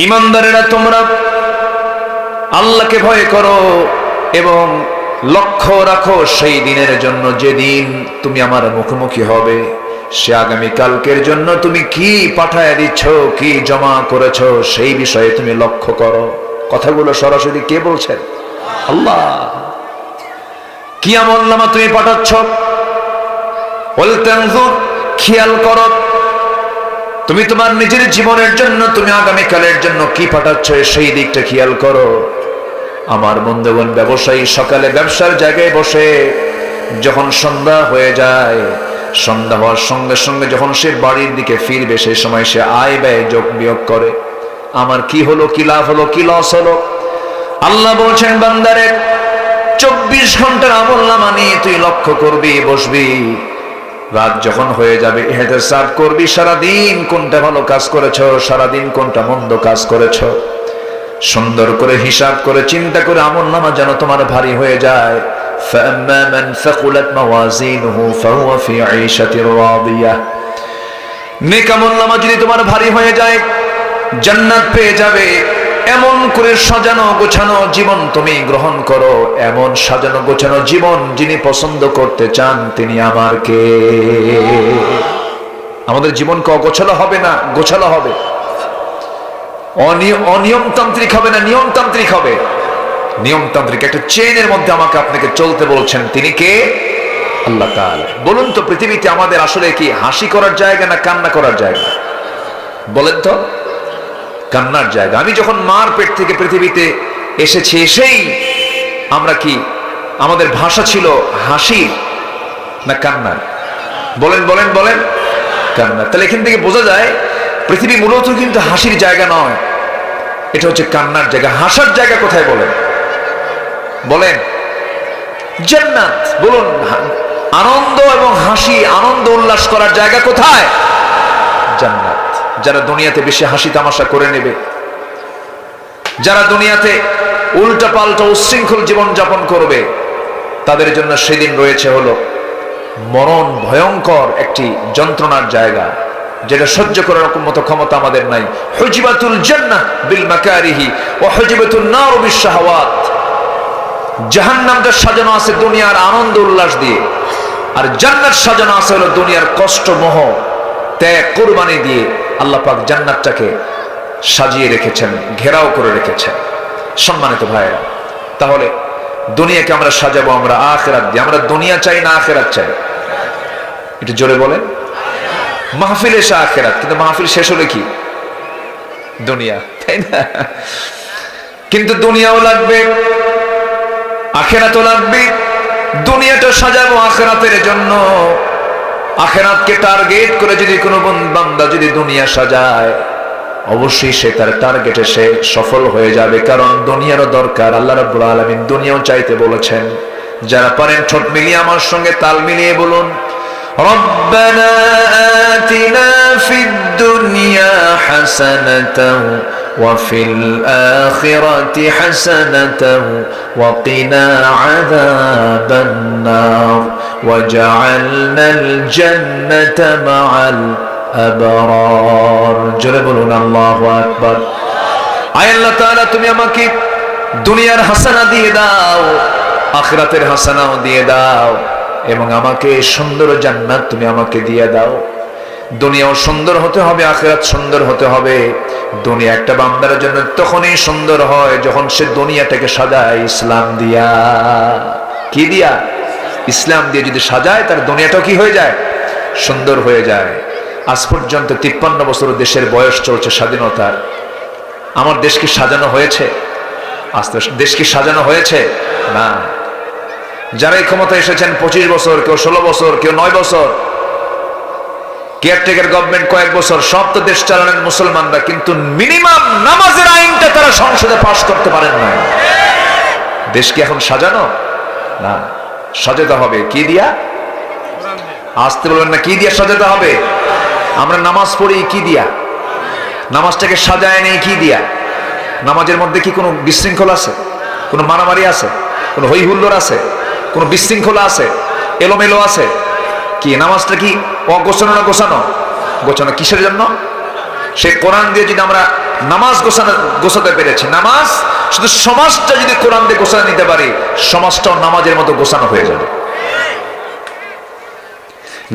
ঈমানদারেরা তোমরা আল্লাহকে ভয় করো এবং লক্ষ্য রাখো সেই দিনের জন্য যেদিন তুমি আমার মুখোমুখি হবে। সে আগামী কালকের জন্য তুমি কি পাঠায় দিচ্ছ, কি জমা করেছো, সেই বিষয়ে তুমি লক্ষ্য করো। কথাগুলো সরাসরি কে বলছেন? আল্লাহ। কি আমলনামা তুমি পাঠাচ্ছ? খেয়াল করো, তুমি তোমার নিজের জীবনের জন্য, তুমি আগামীকালের জন্য কি পাঠাচ্ছ সেই দিকটা খেয়াল করো। আমার বন্ধুগণ, ব্যবসায়ী সকালে ব্যবসার জায়গায় বসে যখন সন্ধ্যা হয়ে যায়, সন্ধ্যা হওয়ার সঙ্গে সঙ্গে যখন সে বাড়ির দিকে ফিরবে, সেই সময় সে আয় ব্যয় যোগ বিয়োগ করে। আমার কি হলো, কি লাভ হলো, কি লস হলো। আল্লাহ বলছেন, বান্দারে 24 ঘন্টার আমলনামা নিয়ে তুই লক্ষ্য করবি, বসবি। রাত যখন হয়ে যাবে ইহতিসাব করবি, সারাদিন কোনটা ভালো কাজ করেছো, সারাদিন কোনটা মন্দ কাজ করেছো, সুন্দর করে হিসাব করে চিন্তা করে আমলনামা যেন তোমার ভারী হয়ে যায়। فَأَمَّا مَنْ ثَقُلَتْ مَوَازِينُهُ فَهُوَ فِي عِيشَةٍ رَاضِيَةٍ। নেক আমলনামা যদি তোমার ভারী হয়ে যায়, জান্নাত পেয়ে যাবে। এমন করে সাজানো গোছানো জীবন তুমি গ্রহণ করো। এমন সাজানো গোছানো জীবন যিনি পছন্দ করতে চান তিনি আমার কে? আমাদের জীবনকে অগোছালো হবে না, গোছালো হবে। অনিয়মতান্ত্রিক হবে না, নিয়মতান্ত্রিক হবে। নিয়মতান্ত্রিক একটা চেইনের মধ্যে আমাকে আপনাকে চলতে বলছেন, তিনি কে? আল্লাহ তাআলা। বলুন তো, পৃথিবীতে আমাদের আসলে কি হাসি করার জায়গা না কান্না করার জায়গা? বলেন তো। কান্নার জায়গা। আমি যখন মার পেট থেকে পৃথিবীতে এসেছি, এসেই আমরা কি, আমাদের ভাষা ছিল হাসি না কান্নার? বলেন বলেন বলেন। কান্না। তাহলে এখান থেকে বোঝা যায় পৃথিবী মূলত কিন্তু হাসির জায়গা নয়, এটা হচ্ছে কান্নার জায়গা। হাসার জায়গা কোথায় বলেন? বলেন। জান্নাত। বলুন, আনন্দ এবং হাসি, আনন্দ উল্লাস করার জায়গা কোথায়? জান্নাত। যারা দুনিয়াতে বেশি হাসি তামাশা করে নেবে, যারা দুনিয়াতে উল্টা পাল্টা উচ্ছৃঙ্খল জীবন যাপন করবে, তাদের জন্য সেদিন রয়েছে হলো মরণ, ভয়ঙ্কর একটি যন্ত্রণার জায়গা, যেটা সহ্য করার মতো ক্ষমতা আমাদের নাই। হুজিবাতুল জান্নাহ বিল মাকারিহি ওয়া হুজিবাতুন নার বিশ শাহাওয়াত। জাহান্নামটা সাজানো আছে দুনিয়ার আনন্দ উল্লাস দিয়ে, আর জান্নাত সাজানো আছে হলো দুনিয়ার কষ্ট, মোহ, ত্যাগ, কুরবানি দিয়ে। আল্লাহ পাক জান্নাতটাকে সাজিয়ে রেখেছেন, ঘেরাও করে রেখেছেন। সম্মানিত ভাইরা, তাহলে দুনিয়াকে আমরা সাজাবো আমরা আখিরাত দিয়ে। আমরা দুনিয়া চাই না আখিরাত চাই? একটু জোরে বলেন। মাহফিল এসে আখিরাত, কিন্তু মাহফিল শেষ হলে কি? দুনিয়া, তাই না? কিন্তু দুনিয়াও লাগবে, আখিরাতও লাগবে। দুনিয়াটা সাজাবো আখিরাতের জন্য। আখিরাতকে টার্গেট করে যদি কোনো বান্দা যদি দুনিয়া সাজায়, অবশ্যই সে তার টার্গেটে সে সফল হয়ে যাবে। কারণ দুনিয়ারও দরকার। আল্লাহ রাব্বুল আলামিন দুনিয়াও চাইতে বলেছেন। যারা পারেন ঠোঁট মিলিয়ে আমার সঙ্গে তাল মিলিয়ে বলুন, রব্বানা আতিনা ফিদ দুনিয়া হাসানাতাও ওয়া ফিল আখিরাতি হাসানাতাও ওয়া কিনা আযাবান নার ওয়াজআলনাল জান্নাতা মাআল আবরার। জোরে বলুন আল্লাহু আকবার। আয় আল্লাহ তাআলা, তুমি আমাকে দুনিয়ার হাসানা দিয়ে দাও, আখিরাতের হাসানাও দিয়ে দাও, এবং আমাকে সুন্দর জান্নাত তুমি আমাকে দিয়ে দাও। দুনিয়াও সুন্দর হতে হবে, আখিরাত সুন্দর হতে হবে। দুনিয়া একটা বান্দার জন্য তখনই সুন্দর হয় যখন সে দুনিয়াটাকে সাজায় ইসলাম দিয়া। কি দিয়া? ইসলাম দিয়ে যদি সাজায়, তার দুনিয়াটাও কি হয়ে যায়? সুন্দর হয়ে যায়। আজ পর্যন্ত 53 বছর দেশের বয়স চলছে স্বাধীনতার। আমার দেশ কি সাজানো হয়েছে? আস্তে দেশ কি সাজানো হয়েছে? না। যারা এই ক্ষমতা এসেছেন 25 বছর, কেউ 16 বছর, কেউ 9 বছর, কেয়ারটেকার গভর্নমেন্ট কয়েক বছর, সব তো দেশ চালালেন মুসলমানরা, কিন্তু মিনিমাম নামাজের আইনটা তারা সংসদে পাশ করতে পারেন না। দেশ কি এখন সাজানো? না। সাজাতে হবে কি দিয়া? আসতে বলবেন না, কি দিয়া সাজাতে হবে? আমরা নামাজ পড়ি কি দিয়া? নামাজটাকে সাজায় নেই কি দিয়া? নামাজের মধ্যে কি কোনো বিশৃঙ্খলা আছে? কোনো মারামারি আছে? কোনো হই হুল্লোড় আছে? কোনো বিশৃঙ্খলা আছে? এলোমেলো আছে? কি নামাজটা কি অগোছানো না গোছানো? গোছানো। কিসের জন্য? সেই কোরআন দিয়ে যদি আমরা নামাজ গোছাতে পেরেছি। নামাজ শুধু সমাজটা যদি কোরআন দিয়ে গোছানো নিতে পারি, সমাজটাও নামাজের মতো গোছানো হয়ে যাবে।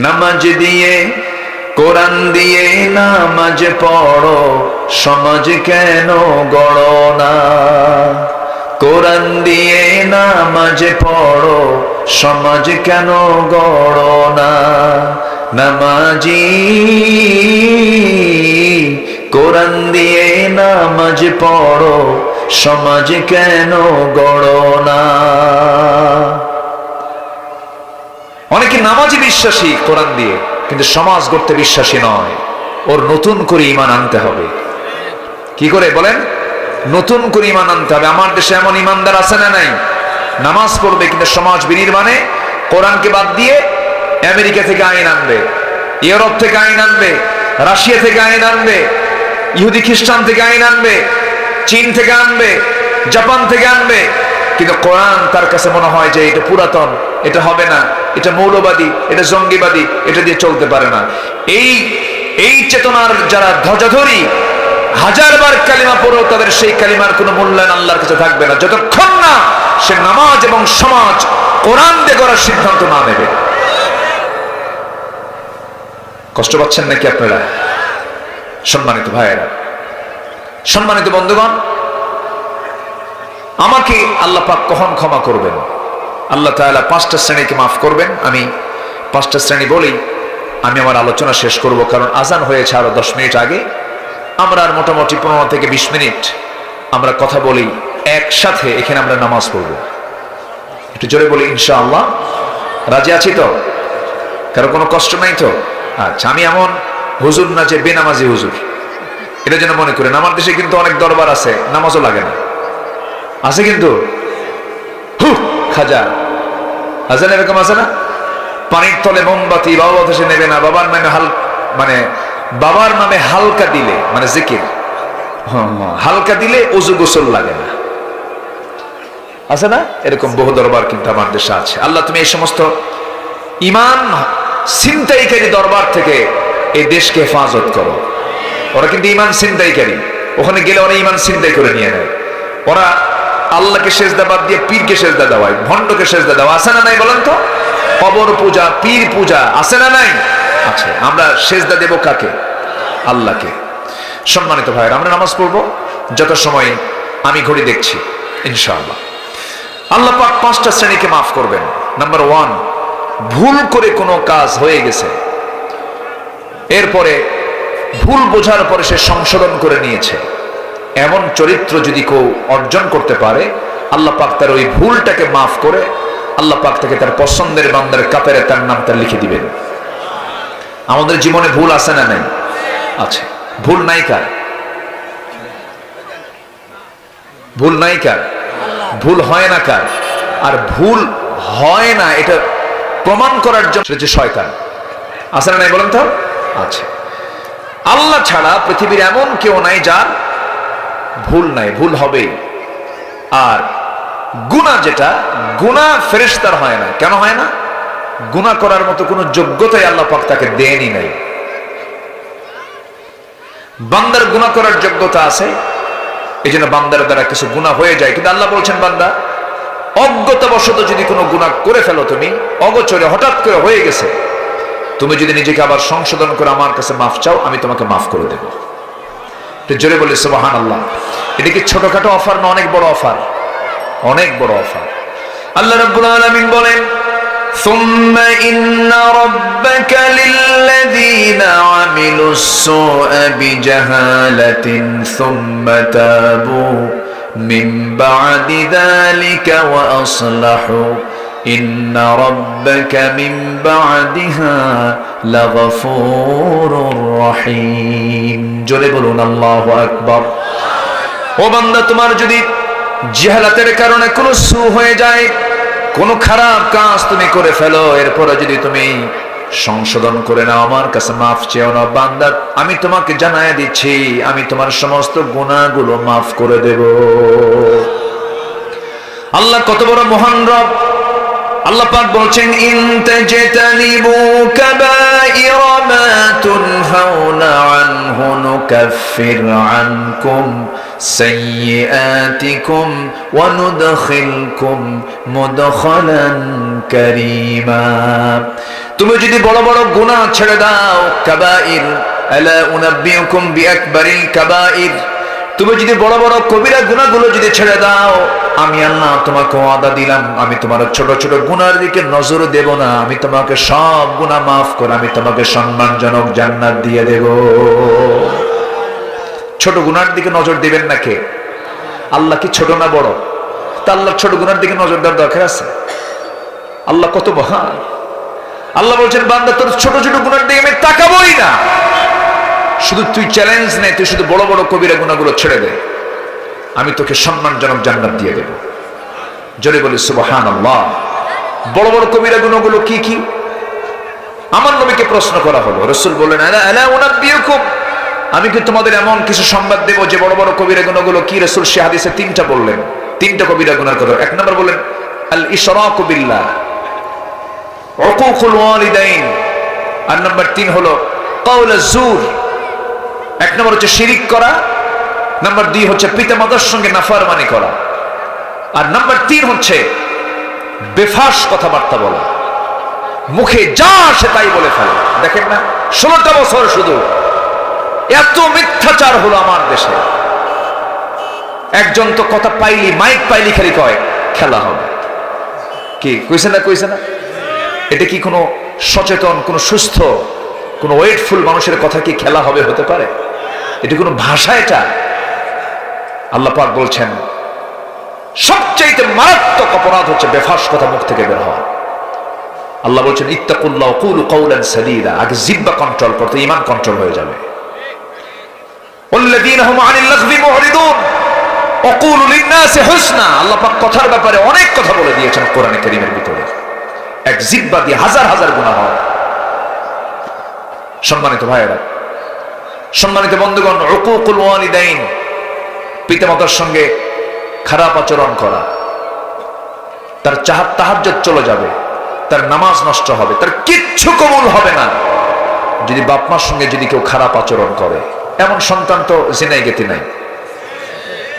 নামাজ দিয়ে কোরআন দিয়ে নামাজ পড়ো, সমাজ কেন গড়ো না? কোরআন দিয়ে নামাজ পড়ো, সমাজ কেন গড়ো না? নামাজি কোরআন দিয়ে নামাজ পড়ো, সমাজ কেন গড়ো না? অনেকে নামাজি বিশ্বাসী কোরআন দিয়ে, কিন্তু সমাজ গড়তে বিশ্বাসী নয়। ওর নতুন করে ঈমান আনতে হবে। কি করে বলেন? নতুন করে ঈমান আনতে হবে। আমার দেশে এমন ঈমানদার আছে না নাই? নামাজ পড়বে কিন্তু সমাজ বিনির্মাণে কোরআনকে বাদ দিয়ে আমেরিকা থেকে আইন আনবে, ইউরোপ থেকে আইন আনবে, রাশিয়া থেকে আইন আনবে, ইহুদি খ্রিস্টান থেকে আইন আনবে, চীন থেকে আনবে, জাপান থেকে আনবে। কিন্তু কোরআন তার কাছে মনে হয় যে এটা পুরাতন, এটা হবে না, এটা মৌলবাদী, এটা জঙ্গিবাদী, এটা দিয়ে চলতে পারে না। এই চেতনার যারা ধ্বজাধরী, হাজারবার কালিমা পড়েও তাদের সেই কালিমার কোনো মূল্যায়ন আল্লাহর কাছে থাকবে না, যতক্ষণ না সে নামাজ এবং সমাজ কোরআন দিয়ে করার সিদ্ধান্ত না নেবে। কষ্ট পাচ্ছেন নাকি আপনারা? সম্মানিত ভাইয়েরা, সম্মানিত বন্ধুগণ, আমাকে আল্লাহ পাক কখন ক্ষমা করবেন? আল্লাহ তাআলা 5টা শ্রেণীকে মাফ করবেন। আমি 5টা শ্রেণী বলেই আমি আমার আলোচনা শেষ করব, কারণ আজান হয়েছে আরো 10 মিনিট আগে। আমরা আর মোটামুটি 15 থেকে 20 মিনিট আমরা কথা বলি, একসাথে এখানে আমরা নামাজ পড়ব। একটু জোরে বলি ইনশাআল্লাহ। রাজি আছি তো? কারো কোনো কষ্ট নাই তো? আচ্ছা, আমি এমন হুজুর না যে বেনামাজি হুজুর, এটা যেন মনে করেন। আমার দেশে কিন্তু অনেক দরবার আছে, নামাজও লাগে না, আছে কিন্তু খাজা আছে না, এরকম আছে না? পানির তলে মোমবাতি, বাবা বাতাসে নেবে না, বাবার নামে বাবার নামে হালকা দিলে, মানে জিকির হালকা দিলে ওযু গোসল লাগে না, আছে না? এরকম বহু দরবার কিন্তু আমার দেশে আছে। আল্লাহ তুমি এই সমস্ত ঈমান ছিনতাইকারী দরবার থেকে এই দেশকে হেফাজত করো। ওরা কিন্তু ঈমান ছিনতাইকারী, ওখানে গেলে ওরা ঈমান ছিনতাই করে নিয়ে নেয়। ওরা আল্লাহকে সেজদা বাদ দিয়ে পীরকে সেজদা দেওয়ায়, ভণ্ডকে সেজদা দেওয়া, আছে না নাই বলেন তো? কবর পূজা, পীর পূজা, আছে না নাই? আছে। আমরা সেজদা দেব কাকে? আল্লাহকে। সম্মানিত ভাইয়েরা, আমরা নামাজ পড়বো যত সময় আমি ঘড়ি দেখছি ইনশাআল্লাহ। আল্লাহ পাক 5টা শ্রেণীকে মাফ করবেন। নাম্বার 1, ভুল করে কোনো কাজ হয়ে গেছে, এরপরে ভুল বোঝার পরে সে সংশোধন করে নিয়েছে, এমন চরিত্র যদি কেউ অর্জন করতে পারে, আল্লাহ পাক তার ওই ভুলটাকে মাফ করে আল্লাহ পাক থেকে তার পছন্দের বান্দার কাতারে তার নামটা লিখে দিবেন। আমাদের জীবনে ভুল আছে না নাই? আছে। ভুল নাই কার? ভুল নাই কার? ভুল হয় না কার? আর ভুল হয় না এটা প্রমাণ করার জন্য সেটা হচ্ছে শয়তান, আছে না নাই বলেন তো? আছে। আল্লাহ ছাড়া পৃথিবীর এমন কেউ নাই যার ভুল নাই, ভুল হবেই। আর গুনাহ, যেটা গুনাহ ফেরেশতার হয় না। কেন হয় না? গুনাহ করার মতো কোনো যোগ্যতাই আল্লাহ পাক তাকে দেনই নাই। বান্দার গুনাহ করার যোগ্যতা আছে, এই জন্য বান্দার দ্বারা কিছু গুনাহ হয়ে যায়। কিন্তু আল্লাহ বলছেন, বান্দা অজ্ঞতাবশত যদি কোনো গুনাহ করে ফেলো, তুমি অগোচরে হঠাৎ করে হয়ে গেছে, তুমি যদি নিজেকে আবার সংশোধন করে আমার কাছে মাফ চাও, আমি তোমাকে মাফ করে দেব। জোরে বলি সুবহানাল্লাহ। এটা কি ছোটখাটো অফার না? অনেক বড় অফার, অনেক বড় অফার। আল্লাহ রাব্বুল আলামিন বলেন, সুম্মা ইন্না রাব্বাকা লিল্লাযীনা আমিলুস সুআ বিজাহালাতিন সুম্মা তাবু মিন বা'দি যালিকা ওয়া আসলাহু ইন্না রাব্বাকা মিন বা'দিহা লাগফুরুর রহিম। জোরে বলুন আল্লাহু আকবার। ও বান্দা, তোমার যদি জাহালাতের কারণে কোনো সু হয়ে যায়, কোনো খারাপ কাজ তুমি করে ফেলো, এরপরে যদি তুমি সংশোধন করে নাও, আমার কাছে মাফ চেও না, বান্দা আমি তোমাকে জানায় দিচ্ছি, আমি তোমার সমস্ত গুনাহগুলো মাফ করে দেব। আল্লাহ কত বড় মহান রব! আল্লাহ পাক বলছেন ইন তাজতানিবু কাবাইরা মা তুনহাউনা আনহু নুকাফির আনকুম সাইয়্যাতিকুম ওয়া নুদখিলকুম মুদখালান কারীমা। তুমি যদি বড় বড় গুনাহ ছেড়ে দাও, কাবাইর, আলা উনাব্বিউকুম বিআকবারিল কাবাইর, তুমি যদি বড় বড় কবিরা গুনাহগুলো যদি ছেড়ে দাও, আমি আল্লাহ তোমাকে ওয়াদা দিলাম আমি তোমার ছোট ছোট গুনার দিকে নজর দেব না, আমি তোমাকে সব গুনাহ মাফ করে আমি তোমাকে সম্মানজনক জান্নাত দিয়ে দেব। ছোট গুনার দিকে নজর দিবেন না কে? আল্লাহ কি ছোট না বড়? তা আল্লাহ ছোট গুনার দিকে নজর দেওয়ার দরকার আছে? আল্লাহ কত মহান। আল্লাহ বলছেন বান্দা তোর ছোট ছোট গুনার দিকে আমি তাকাবোই না। শুধু তুই চ্যালেঞ্জ নে, তুই শুধু বড় বড় কবিরা গুনাহগুলো ছেড়ে দে, আমি তোকে সম্মানজনক জান্নাত দিয়ে দেব। জোরে বলি সুবহানাল্লাহ। বড় বড় কবিরা গুনাহগুলো কি কি? আমার নবীকে প্রশ্ন করা হলো, রাসূল বললেন আলা উনাব্বিউকুম, আমি কি তোমাদের এমন কিছু সংবাদ দেব যে বড় বড় কবিরা গুনাহগুলো কি? রাসূল সে হাদিসে তিনটা বললেন, তিনটা কবিরা গুনার কথা। এক নম্বর বললেন আল ইশরাকু বিল্লাহ, উকুকুল ওয়ালিদাইন। আর নাম্বার 3 হলো কাউলুজ জুর। এক নম্বর হচ্ছে শিরিক করা, নাম্বার 2 হচ্ছে পিতামাতার সঙ্গে নাফরমানি করা, আর নাম্বার 3 হচ্ছে বেফাস কথাবার্তা বলা, মুখে যা আসে তাই বলে ফেলে। দেখেন না 16টা বছর শুধু এত মিথ্যাচার হলো আমার দেশে। একজন তো কথা পাইলি, মাইক পাইলি খালি কয় খেলা হবে। কি কইছে না কইছে না? এটা কি কোনো সচেতন, কোনো সুস্থ, কোনো ওয়েটফুল মানুষের কথা কি খেলা হবে হতে পারে? এটা কোনো ভাষা? এটা আল্লাহ পাক বলছেন সবচাইতে মারাত্মক অপরাধ হচ্ছে বেফাস কথা মুখ থেকে বের হওয়া। আল্লাহ বলছেন ইত্তাকুল্লাহ ওয়া কুলু কাওলান সাদীদা। আগে জিহ্বা কন্ট্রোল করতে ঈমান কন্ট্রোল হয়ে যাবে। ওয়াল্লাযীনা হুম আনিল লাগবি মুরিদুন ওয়া কুলু লিন-নাসি হুসনা। আল্লাহ পাক কথার ব্যাপারে অনেক কথা বলে দিয়েছেন কোরআনে কারীমের ভিতরে। এক জিহ্বা দিয়ে হাজার হাজার গুনাহ হয়। সম্মানিত ভাইয়েরা, সম্মানিত বন্ধুগণ, উকুকুল ওয়ালিদাইন, পিতামাতার সঙ্গে খারাপ আচরণ করা, তার তাহাজ্জুদ চলে যাবে, তার নামাজ নষ্ট হবে, তার কিচ্ছু কবুল হবে না যদি বাপ মার সঙ্গে যদি কেউ খারাপ আচরণ করে। এমন সন্তান তো জিনাই গেতি নাই,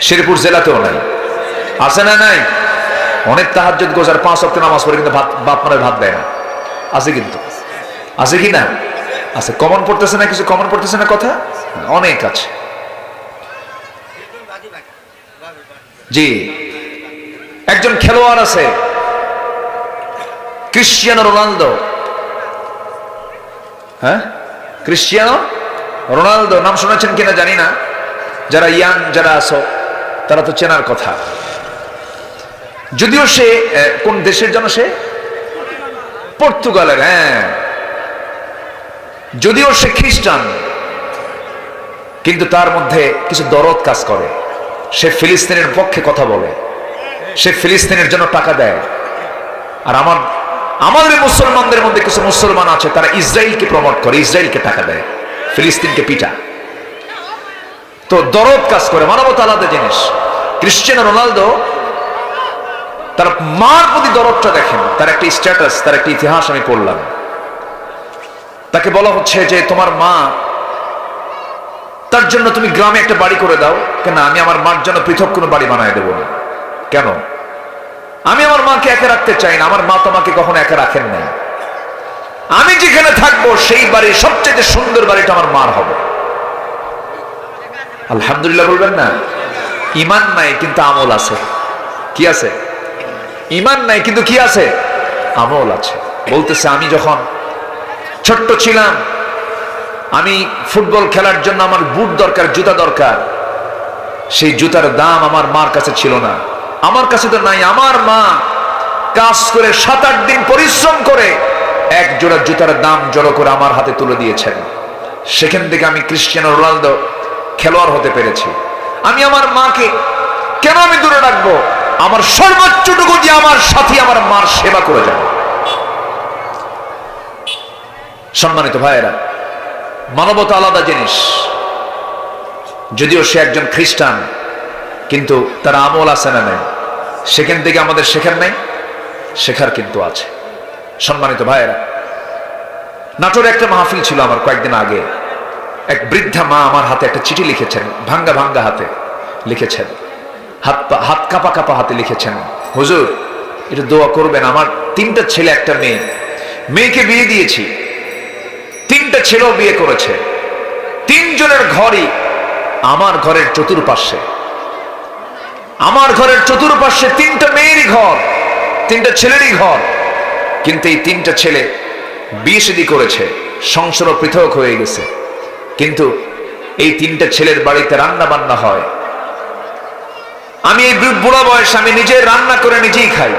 শেরপুর জেলাতেও নাই, আছে না নাই? অনেক তাহাজ্জুদ গোজার 5 ওয়াক্ত নামাজ পড়ে কিন্তু বাপ মারে ভাত দেয় না, আছে কিন্তু, আছে কি না? আছে। কমন পড়তেছে না? কিছু কমন পড়তেছে না কথা? অনেক আছে। জি, একজন খেলোয়াড় আছে ক্রিশ্চিয়ানো রোনালদো। হ্যাঁ, ক্রিশ্চিয়ানো রোনালদো নাম শুনেছেন কিনা জানি না। যারা ইয়াং যারা আছো তারা তো চেনার কথা। যদিও সে কোন দেশের জন্য? সে পর্তুগালের। হ্যাঁ, যদিও সে খ্রিস্টান, কিন্তু তার মধ্যে কিছু দরদ কাজ করে। সে ফিলিস্তিনের পক্ষে কথা বলে, সে ফিলিস্তিনের জন্য টাকা দেয়। আর আমাদের মুসলমানদের মধ্যে কিছু মুসলমান আছে তারা ইসরায়েলকে প্রমোট করে, ইসরায়েলকে টাকা দেয়, ফিলিস্তিনকে পিটা। তো দরদ কাজ করে, মানবতা আলাদা জিনিস। ক্রিশ্চিয়ানো রোনালদো তার মার প্রতি দরদটা দেখেন, তার একটা স্ট্যাটাস, তার একটা ইতিহাস আমি পড়লাম। তাকে বলা হচ্ছে যে তোমার মা, তার জন্য তুমি গ্রামে একটা বাড়ি করে দাও। কেন? আমি আমার মার জন্য পৃথক কোনো বাড়ি বানায় দেব না। কেন? আমি আমার মাকে একা রাখতে চাই না, আমার মা তোমাকে কখনো একা রাখেন নাই। আমি যেখানে থাকবো সেই বাড়ির সবচেয়ে সুন্দর বাড়িটা আমার মার হবে। আলহামদুলিল্লাহ বলবেন না? ঈমান নাই কিন্তু আমল আছে। কি আছে? ঈমান নাই কিন্তু কি আছে? আমল আছে। বলতেছে আমি যখন ছোট্ট ছিলাম, আমি ফুটবল খেলার জন্য আমার বুট দরকার, জুতা দরকার। সেই জুতার দাম আমার মার কাছে ছিল না, আমার কাছে তো নাই। আমার মা কাজ করে 7-8 দিন পরিশ্রম করে এক জোড়া জুতার দাম জড়ো করে আমার হাতে তুলে দিয়েছেন। সেখান থেকে আমি ক্রিশ্চিয়ানো রোনালদো খেলোয়াড় হতে পেরেছি। আমি আমার মাকে কেন আমি দূরে রাখবো? আমার সর্বোচ্চটুকু দিয়ে আমার সাথী আমার মার সেবা করে যাবে। সম্মানিত ভাইয়েরা, মানবতা আলাদা জিনিস। যদিও সে একজন খ্রিস্টান, কিন্তু তার আমল আছে না নাই? সেখান থেকে আমাদের শেখার নাই? শেখার কিন্তু আছে। সম্মানিত ভাইয়েরা, নাটোরে একটা মাহফিল ছিল আমার কয়েকদিন আগে। এক বৃদ্ধা মা আমার হাতে একটা চিঠি লিখেছেন, ভাঙ্গা ভাঙ্গা হাতে লিখেছেন, হাত কাঁপা কাঁপা হাতে লিখেছেন, হুজুর এটা দোয়া করবেন, আমার 3টা ছেলে একটা মেয়ে, মেয়েকে বিয়ে দিয়েছি, 3টা ছেলেও বিয়ে করেছে, 3 জনের ঘরই আমার ঘরের চতুর্পাশে, আমার ঘরের চতুর্পাশে 3টা মেয়েরই ঘর, 3টা ছেলেরই ঘর, কিন্তু এই 3টা ছেলে বিয়ে শাদী করেছে, সংসার পৃথক হয়ে গেছে, কিন্তু এই 3টা ছেলের বাড়িতে রান্না বান্না হয়। আমি এই বুড়া বয়সে আমি নিজে রান্না করে নিজেই খাই।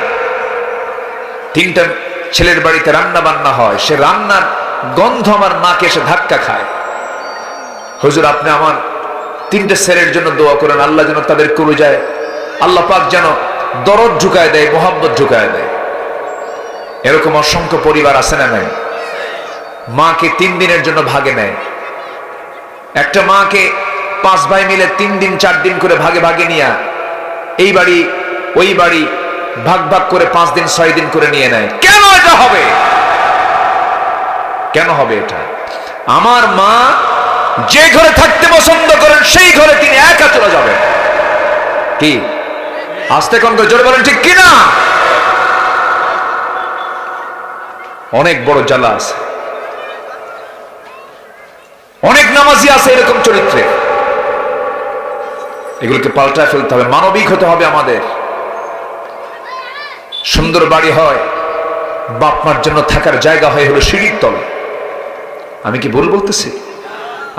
3টা ছেলের বাড়িতে রান্না বান্না হয়, সে রান্নার গন্ধ আমার নাকে এসে ধাক্কা খায়। হুজুর আপনি আমার 3টা ছেলের জন্য দোয়া করেন, আল্লাহ যেন তাদের করে যায়, আল্লাহ পাক যেন দরদ ঢুকায় দেয়, মোহাব্বত ঢুকায় দেয়। এরকম অসংখ্য পরিবার আছে না নাই? মাকে 3 দিনের জন্য ভাগে নেয়। একটা মাকে 5 ভাই মিলে 3 দিন 4 দিন করে ভাগে ভাগে নিয়ে এই বাড়ি ওই বাড়ি ভাগ ভাগ করে 5 দিন 6 দিন করে নিয়ে নেয়। কেন এটা হবে? কেন হবে এটা? আমার মা যে ঘরে থাকতে পছন্দ করেন সেই ঘরে তিনি একা চলে যাবেন। কি আস্তে কোন করে জোরে বলেন ঠিক কিনা? অনেক বড় জ্বালা আছে, অনেক নামাজি আছে এরকম চরিত্রে। এগুলোকে পাল্টায় ফেলতে হবে, মানবিক হতে হবে আমাদের। সুন্দর বাড়ি হয়, বাপ মার জন্য থাকার জায়গা হয় হলো সিঁড়ির তলে। আমি কি ভুল বলতেছি?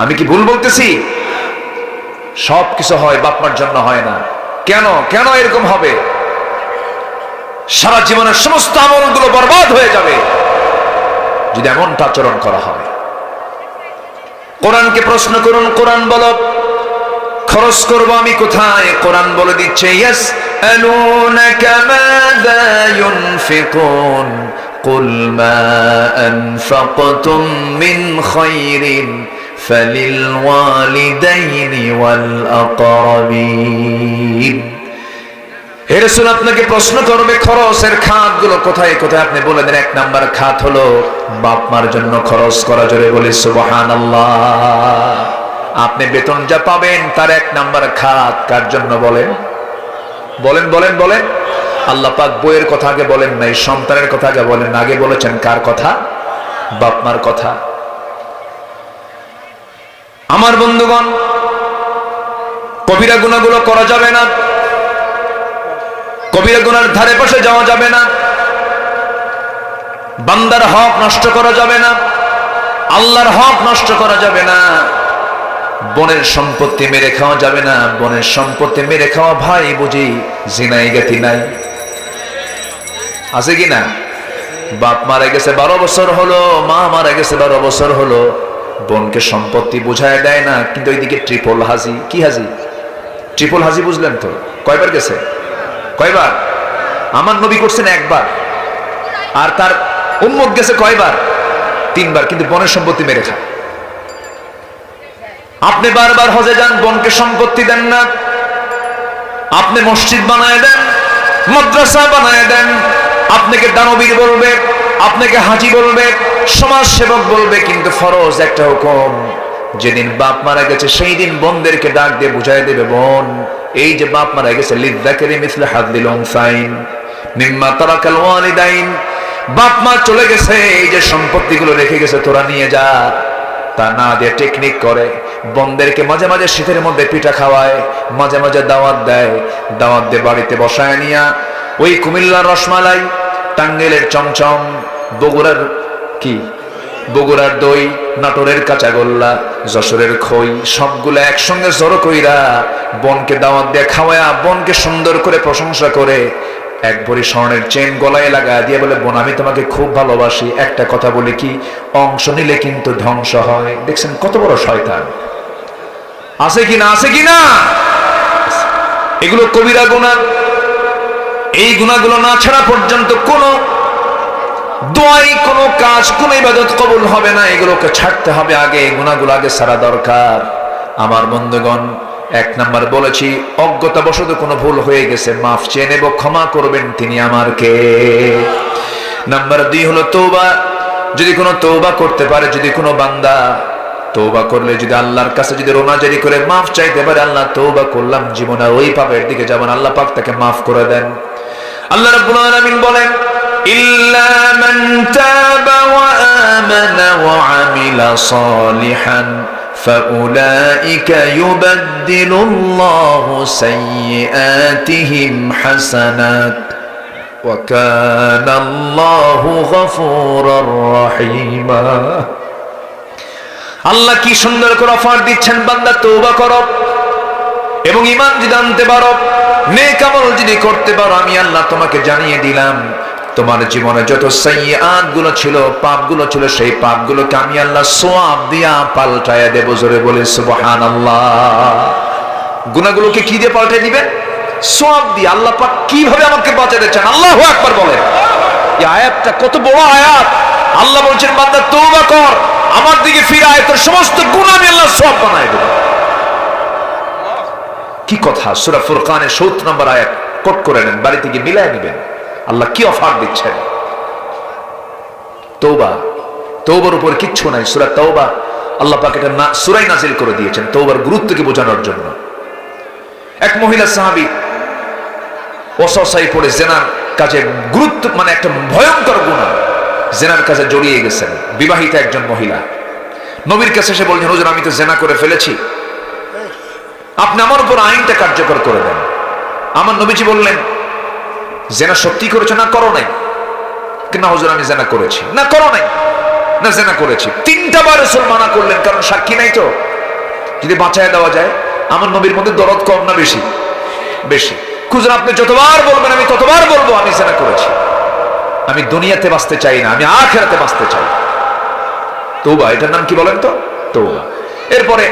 আমি কি ভুল বলতেছি? সব কিছু হয়, বাপ মার জন্য হয় না। কেন কেন এরকম হবে? সারা জীবনের সমস্ত আমলগুলো বরবাদ হয়ে যাবে যদি এমনটা আচরণ করা হয়। কোরআনকে প্রশ্ন করুন, কোরআন বলো খরচ করব আমি কোথায়? কোরআন বলে দিচ্ছে ইয়াসআলুনাকা মাযা ইউনফিকুন কুল মা আনফাকতুম মিন খায়রিন ফালিল ওয়ালিদাইনি ওয়াল আকরাবিন। হে রাসূল আপনাকে প্রশ্ন করবে খরচের খাতগুলো কোথায় কোথায়, আপনি বলে দেন 1 নাম্বার খাত হলো বাপ মার জন্য খরচ করা। জোরে বলি সুবহানাল্লাহ। আপনি বেতন যা পাবেন তার 1 নাম্বার খাত কার জন্য বলেন? বলেন বলেন বলেন। আল্লাহ পাক বইয়ের কথা আগে বলেন নাই, সন্তানের কথা আগে বলেন, আগে বলেছেন কার কথা? বাপ মার কথা। আমার বন্ধুগণ, কবিরা গুনাহগুলো করা যাবে না, কবিরা গুনার ধারে পাশে যাওয়া যাবে না, বান্দার হক নষ্ট করা যাবে না, আল্লাহর হক নষ্ট করা যাবে না, বোনের সম্পত্তি মেরে খাওয়া যাবে না। বোনের সম্পত্তি মেরে খাওয়া ভাই বুঝি জিনাই গাতি নাই? আছে কি না? বাপ মারা গেছে 12 বছর হলো, মা মারা গেছে 12 বছর হলো, বোনকে সম্পত্তি বুঝায় দেয় না, কিন্তু ওইদিকে ট্রিপল হাজি। কি হাজি? ট্রিপল হাজি বুঝলেন তো? কয়বার গেছে? কয়বার? আমার নবী করছেন 1 বার, আর তার উম্মত গেছে কয়বার? 3 বার, কিন্তু বোনের সম্পত্তি মেরে খায়। আপনি বারবার হজে যান, বোনকে সম্পত্তি দেন না। আপনি মসজিদ বানায় দেন, মাদ্রাসা বানায় দেন, আপনাকে দানবীর বলবে, আপনাকে হাজি বলবে, সমাজ সেবক বলবে, কিন্তু ফরজ একটা হুকুম, যেদিন বাপ মারা গেছে সেই দিন বোনদেরকে ডাক দিয়ে বুঝাই দেবে, বোন এই যে বাপ মারা গেছে, লিযযাকারি মিসলু হাযযিল উনসাইন মিম্মা তারাকাল ওয়ালিদাইন, বাপ মা চলে গেছে, এই যে সম্পত্তিগুলো রেখে গেছে তোরা নিয়ে যা। তা না দিয়ে টেকনিক করে, বোনদেরকে মাঝে মাঝে শীতের মধ্যে পিঠা খাওয়ায়, মাঝে মাঝে দাওয়াত দেয়, দাওয়াত দিয়ে বাড়িতে বসায় নিয়া ওই কুমিল্লার রসমালাই, টাঙ্গাইলের চমচম, বগুড়ার কি বগুড়ার দই, নাটোরের কাঁচাগোল্লা, যশোরের খই, সবগুলো একসঙ্গে জড়ো কইরা বোনকে দাওয়াত দিয়ে খাওয়ায়া, বোনকে সুন্দর করে প্রশংসা করে, 1 ভরি স্বর্ণের চেন গলায় লাগা দিয়ে বলে, বোন আমি তোমাকে খুব ভালোবাসি, একটা কথা বলি কি, অংশ নিলে কিন্তু ধ্বংস হয়। দেখছেন কত বড় শয়তান? আছে কিনা? আছে কিনা? এগুলো কবিরা গুনাহ। এই গুনাহগুলো না ছাড়া পর্যন্ত কোনো দোয়াই, কোনো কাজ, কোনো ইবাদত কবুল হবে না। এগুলোকে ছাড়তে হবে আগে, এই গুনাহগুলো আগে ছাড়া দরকার। আমার বন্ধুগণ, এক নাম্বার বলেছি, অজ্ঞতাবশত কোনো ভুল হয়ে গেছে, মাফ চেয়ে নেব, ক্ষমা করবেন তিনি আমার কে। নাম্বার 2 হলো তওবা। যদি কোনো তওবা করতে পারে, যদি কোনো বান্দা তওবা করলে যদি আল্লাহর কাছে যদি রোনাজারি করে মাফ চাইতে পারে, আল্লাহ তওবা করলাম, জীবনে আর ওই পাপের দিকে যাবেন, আল্লাহ পাক তাকে মাফ করে দেন। আল্লাহ রাব্বুল আলামিন বলেন, ইল্লা মান তাবা ওয়া আমানা ওয়া আমিলা সালিহান ফাউলাইকা ইউবাদদিলুল্লাহু সাইয়্যাতিহিম হাসানাত ওয়া কানাল্লাহু গফুরুর রহিমা। আল্লাহ কি সুন্দর করে অফার দিচ্ছেন, বান্দা তওবা করো এবং ঈমান যদি আনতে পারো, নেক আমল যদি করতে পারো, আমি আল্লাহ তোমাকে জানিয়ে দিলাম তোমার জীবনে যত সাইয়্যাত গুলো ছিল, পাপগুলো ছিল, সেই পাপগুলোকে আমি আল্লাহ সওয়াব দিয়া পাল্টায়া দেব। জোরে বলে সুবহানাল্লাহ। গুনাহগুলোকে কি দিয়ে পাল্টায় দিবেন? সওয়াব দিয়ে। আল্লাহ পাক কিভাবে আমাকে বাঁচাতে চান? আল্লাহু আকবার বলেন। এই আয়াতটা কত বড় আয়াত! আল্লাহ বলছেন, বান্দা তওবা কর, আমার দিকে ফিরে আয়, তোর সমস্ত গুনাহ আমি আল্লাহ সওয়াব বানায় দেব। কি কথা! সূরা ফুরকানের ৭০ নম্বর আয়াত কোট করে নেন, বাড়ি থেকে মিলায় নেবেন। আল্লাহ কি অফার দিচ্ছেন! তওবা, তওবার উপর কিচ্ছু নাই। সূরা তাওবা আল্লাহ পাক এটা সূরাই নাজিল করে দিয়েছেন তওবার গুরুত্বকে বোঝানোর জন্য। এক মহিলা সাহাবী ওয়াসওয়াসায় পড়ে জিনার কাজে গুরুত্ব, মানে একটা ভয়ঙ্কর গুনাহ, জিনার কাজে জড়িয়ে গেছেন, বিবাহিতা একজন মহিলা। নবীর কাছে এসে বলছেন, হুজুর আমি তো জিনা করে ফেলেছি, আপনি আমার উপর আইনটা কার্যকর করে দেন। আমার নবীজি বললেন, জিনা সত্যি করেছো? না করো নাই। না হুজুর আমি জিনা করেছি। না করো নাই। না জিনা করেছি। 3টা বার রাসূল মানা করলেন, কারণ সাক্ষী নাই তো, যদি বাঁচায় দেওয়া যায়। আমার নবীর মধ্যে দরদ কম না বেশি? বেশি। হুজুর আপনি যতবার বলবেন আমি ততবার বলবো আমি জিনা করেছি। আমি দুনিয়াতে বাঁচতে চাই না, আমি আখিরাতে বাঁচতে চাই। তওবা, এটার নাম কি বলেন তো? তওবা। এরপরে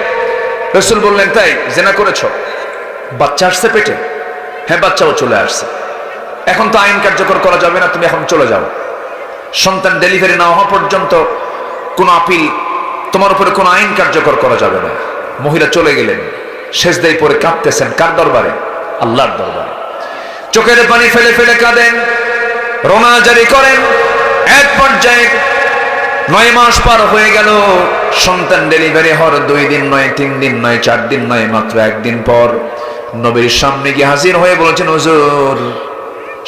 রাসূল বললেন, তাই জিনা করেছো? বাচ্চা আসছে পেটে? হ্যাঁ বাচ্চাও চলে আসছে। এখন তো আইন কার্যকর করা যাবে না, তুমি এখন চলে যাও। সন্তান ডেলিভারি না হওয়া পর্যন্ত কোন আপিল, তোমার উপরে কোন আইন কার্যকর করা যাবে না। মহিলা চলে গেলেন, সেজদায় পড়ে কাঁদতেছেন। কার দরবারে? আল্লাহর দরবারে। চোখের পানি ফেলে ফেলে কাঁদেন, রোনা জারি করেন। এক পর্যায়ে 9 মাস পার হয়ে গেল, সন্তান ডেলিভারি হওয়ার 2 দিন নয়, 3 দিন নয়, 4 দিন নয়, মাত্র 1 দিন পর নবীর সামনে গিয়ে হাজির হয়ে বলেছেন, হুজুর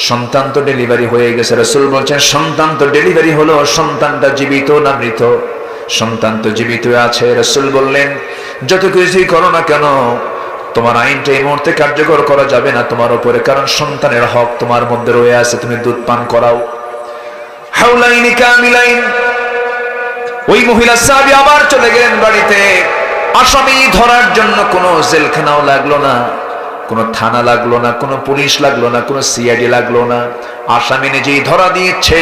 সন্তান তো ডেলিভারি হয়ে গেছে। রাসূল বলছেন, সন্তান তো ডেলিভারি হলো, সন্তানটা জীবিত না মৃত? সন্তান তো জীবিত আছে। রাসূল বললেন, যত কিছুই করো না কেন, তোমার আইনটা এই মুহূর্তে কার্যকর করা যাবে না তোমার উপরে, কারণ সন্তানের হক তোমার মধ্যে রয়ে আছে, তুমি দুধ পান করাও। হাওলাইনি কামিলাইন। ওই মহিলা সাহাবী আবার চলে গেলেন বাড়িতে। আসামি ধরার জন্য কোনো জেলখানাও লাগলো না, কোনো থানা লাগলো না, কোনো পুলিশ লাগলো না, কোনো সিআইডি লাগলো না। আসামি নিজেই ধরা দিয়েছে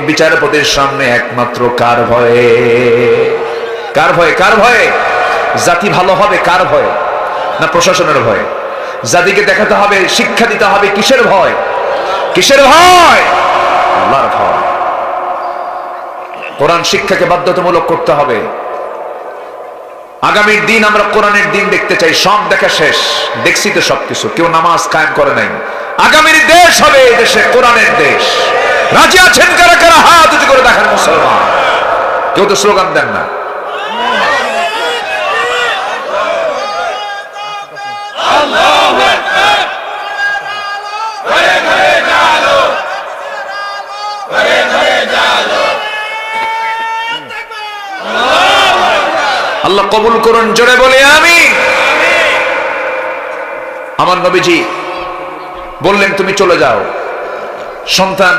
বিচারপতির সামনে, একমাত্র কার ভয়ে? কার ভয়ে? কার ভয়ে? জাতি ভালো হবে কার ভয়ে? না প্রশাসনের ভয়ে? জাতিকে দেখাতে হবে, শিক্ষা দিতে হবে, কিসের ভয়? কিসের ভয়? আল্লাহর ভয়। কোরআন শিক্ষাকে বাধ্যতামূলক করতে হবে। আগামীর দিন আমরা কোরআনের দিন দেখতে চাই। সব দেখা শেষ, দেখছি তো সবকিছু, কেউ নামাজ কায়েম করে নাই। আগামীর দেশ হবে এই দেশে কোরআনের দেশ। রাজি আছেন কারা কারা? হাত উঁচু করে দেখান মুসলমান। কেউ তো স্লোগান দেন না। আল্লাহ কবুল করুন, জোরে বলে আমিন। আমার নবীজি বললেন, তুমি চলে যাও। সন্তান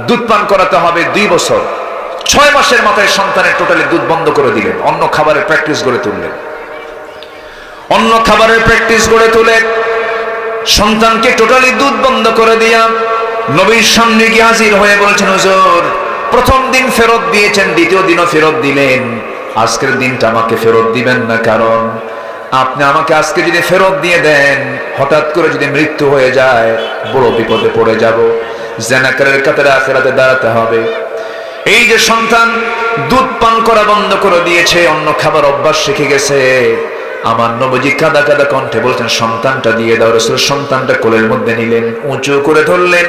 দুধ পান করাতে হবে 2 বছর। 6 মাসের মাথায় সন্তানের টোটালি দুধ বন্ধ করে দিলেন। অন্য খাবারের প্র্যাকটিস গড়ে তুললেন। অন্য খাবারের প্র্যাকটিস গড়ে তুলে সন্তানকে টোটালি দুধ বন্ধ করে দিয়া নবীর সামনে গিয়ে হাজির হয়ে বলছেন, হুজুর প্রথম দিন ফেরত দিয়েছেন, দ্বিতীয় দিনও ফেরত দিলেন, আজকের দিনটা আমাকে ফেরত দিবেন না, কারণ আপনি আমাকে আজকে যদি ফেরত দিয়ে দেন, হঠাৎ করে যদি মৃত্যু হয়ে যায় বড় বিপদে পড়ে যাব, জিনাকারের কাতারে আখিরাতে দাঁড়াতে হবে। এই যে সন্তান দুধ পান করা বন্ধ করে দিয়েছে, অন্য খাবার অভ্যাস শিখে গেছে, আমার নবীজি কাঁদা কাঁদা কণ্ঠে বলছেন, সন্তানটা দিয়ে দাও। রাসূল সন্তানটা কোলের মধ্যে নিলেন, উঁচু করে ধরলেন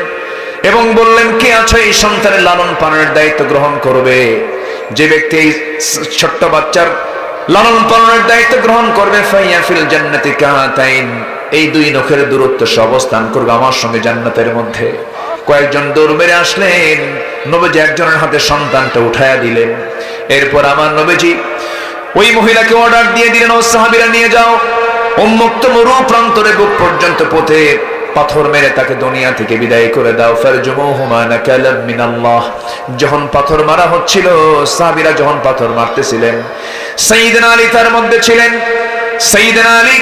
এবং বললেন, কে আছে এই সন্তানের লালন পালনের দায়িত্ব গ্রহণ করবে? যে ব্যক্তি এই ছোট্ট বাচ্চার লালন পালনের দায়িত্ব গ্রহণ করবে, ফাইয়া ফিল জান্নাতি কাহাতাইন, এই দুই নখের দূরত্ব সে অবস্থান করবে আমার সঙ্গে জান্নাতের মধ্যে। কয়েকজন দৌড় মেরে আসলেন, নবীজি একজনের হাতে সন্তানটা উঠায়া দিলেন। এরপর আমার নবীজি ওই মহিলাকে অর্ডার দিয়ে দিলেন, ও সাহাবীরা নিয়ে যাও, উন্মুক্ত মরু প্রান্তরে বুক পর্যন্ত পথে পাথর মেরে তাকে দুনিয়া থেকে বিদায় করে দাও। ফারজুমুহুমা নাকালাম মিনাল্লাহ। যখন পাথর মারা হচ্ছিল, সাহাবীরা যখন পাথর মারতেছিলেন, সাইয়েদনা আলী তার মধ্যে ছিলেন। সাইয়েদনা আলী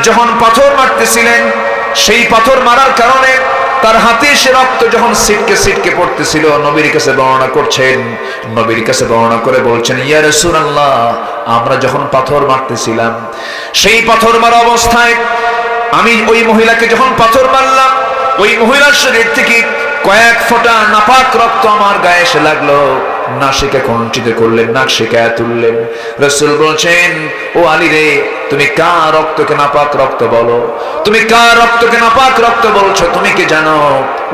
যখন পাথর মারতেছিলেন, সেই পাথর মারার কারণে তার হাতে সে রক্ত যখন ছিটকে ছিটকে পড়তেছিল, নবীর কাছে বর্ণনা করছেন। নবীর কাছে বর্ণনা করে বলছেন, ইয়া রাসূলুল্লাহ, আমরা যখন পাথর মারতেছিলাম, সেই পাথর মারা অবস্থায় আমি ওই মহিলাকে যখন পাথর মারলাম, ওই মহিলার শরীর থেকে কয়েক ফোঁটা নাপাক রক্ত আমার গায়ে এসে লাগলো। নাসিকা কণ্ঠিত করলেন, নাক শিকায়া তুললেন। রাসূল বলছেন, ও আলী রে, তুমি কার রক্তকে নাপাক রক্ত বলো? তুমি কার রক্তকে নাপাক রক্ত বলছো? তুমি কি জানো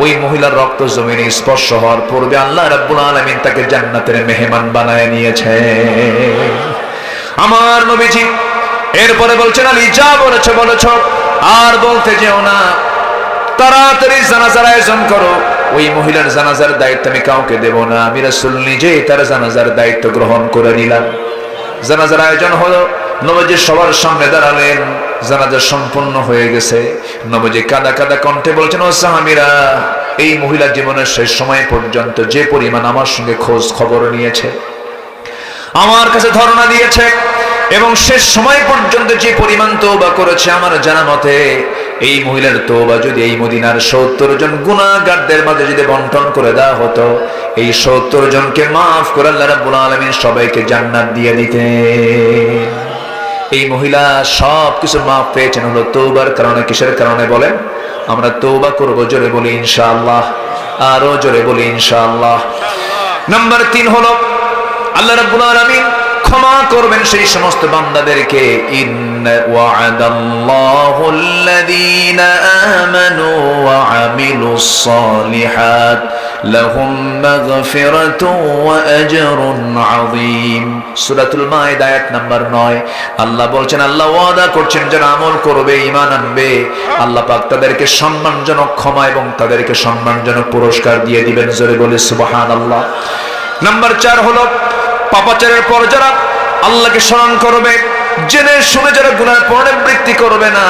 ওই মহিলার রক্ত জমিনে স্পর্শ হওয়ার পূর্বে আল্লাহ রাব্বুল আলামিন তাকে জান্নাতের মেহমান বানায় নিয়েছে? আমার নবীজি এরপরে বলছেন, আলী যা বলেছো বলেছো, আর বলতে যেও না, তাড়াতাড়ি জানাজার আয়োজন করো। ওই মহিলার জানাজার দায়িত্ব আমি কাউকে দেব না, আমি রাসূল নিজেই তার জানাজার দায়িত্ব গ্রহণ করে নিলাম। জানাজার আয়োজন হলো, নবীজি সবার সামনে দাঁড়ালেন, জানাজা সম্পূর্ণ হয়ে গেছে। নবীজি কাঁদা কাঁদা কণ্ঠে বলছেন, ও সাহাবীরা, এই মহিলার জীবনের শেষ সময় পর্যন্ত যে পরিমাণ আমার সঙ্গে খোঁজ খবর নিয়েছে, আমার কাছে ধারণা দিয়েছে এবং শেষ সময় পর্যন্ত যে পরিমাণ তওবা করেছে, আমার জানা মতে এই মহিলার তওবা যদি এই মদিনার 70 জন গুনাহগারদের মাঝে যদি বন্টন করে দেওয়া হতো, এই 70 জনকে মাফ করে আল্লাহ রাব্বুল আলামিন সবাইকে জান্নাত দিয়ে দিতেন। এই মহিলা সব কিছু মাফ পেয়েছেন হলো তওবার কারণে। কিসের কারণে বলেন? আমরা তওবা করব, জোরে বলি ইনশাআল্লাহ, আরো জোরে বলি ইনশাআল্লাহ। নাম্বার 3 হলো আল্লাহ রাব্বুল আলামিন ক্ষমা করবেন সেই সমস্ত বান্দাদেরকে। ইন্না ওয়া'দাল্লাহু আল্লাযীনা আমানু ওয়া আমিলুস সালিহাত লাহুম মাগফিরাতুন ওয়া আজরুন আযীম। সূরাতুল মায়েদা আয়াত নাম্বার 9। আল্লাহ বলছেন, আল্লাহ ওয়াদা করছেন যারা আমল করবে, ঈমান আনবে, আল্লাহ পাক তাদেরকে সম্মানজনক ক্ষমা এবং তাদেরকে সম্মানজনক পুরস্কার দিয়ে দিবেন। জোরে বলে সুবহানাল্লাহ। নাম্বার 4 হলো পাপাচারের পর যারা আল্লাহকে স্মরণ করবে, জেনে শুনে যারা গুনাহ পুনরাবৃত্তি করবে না,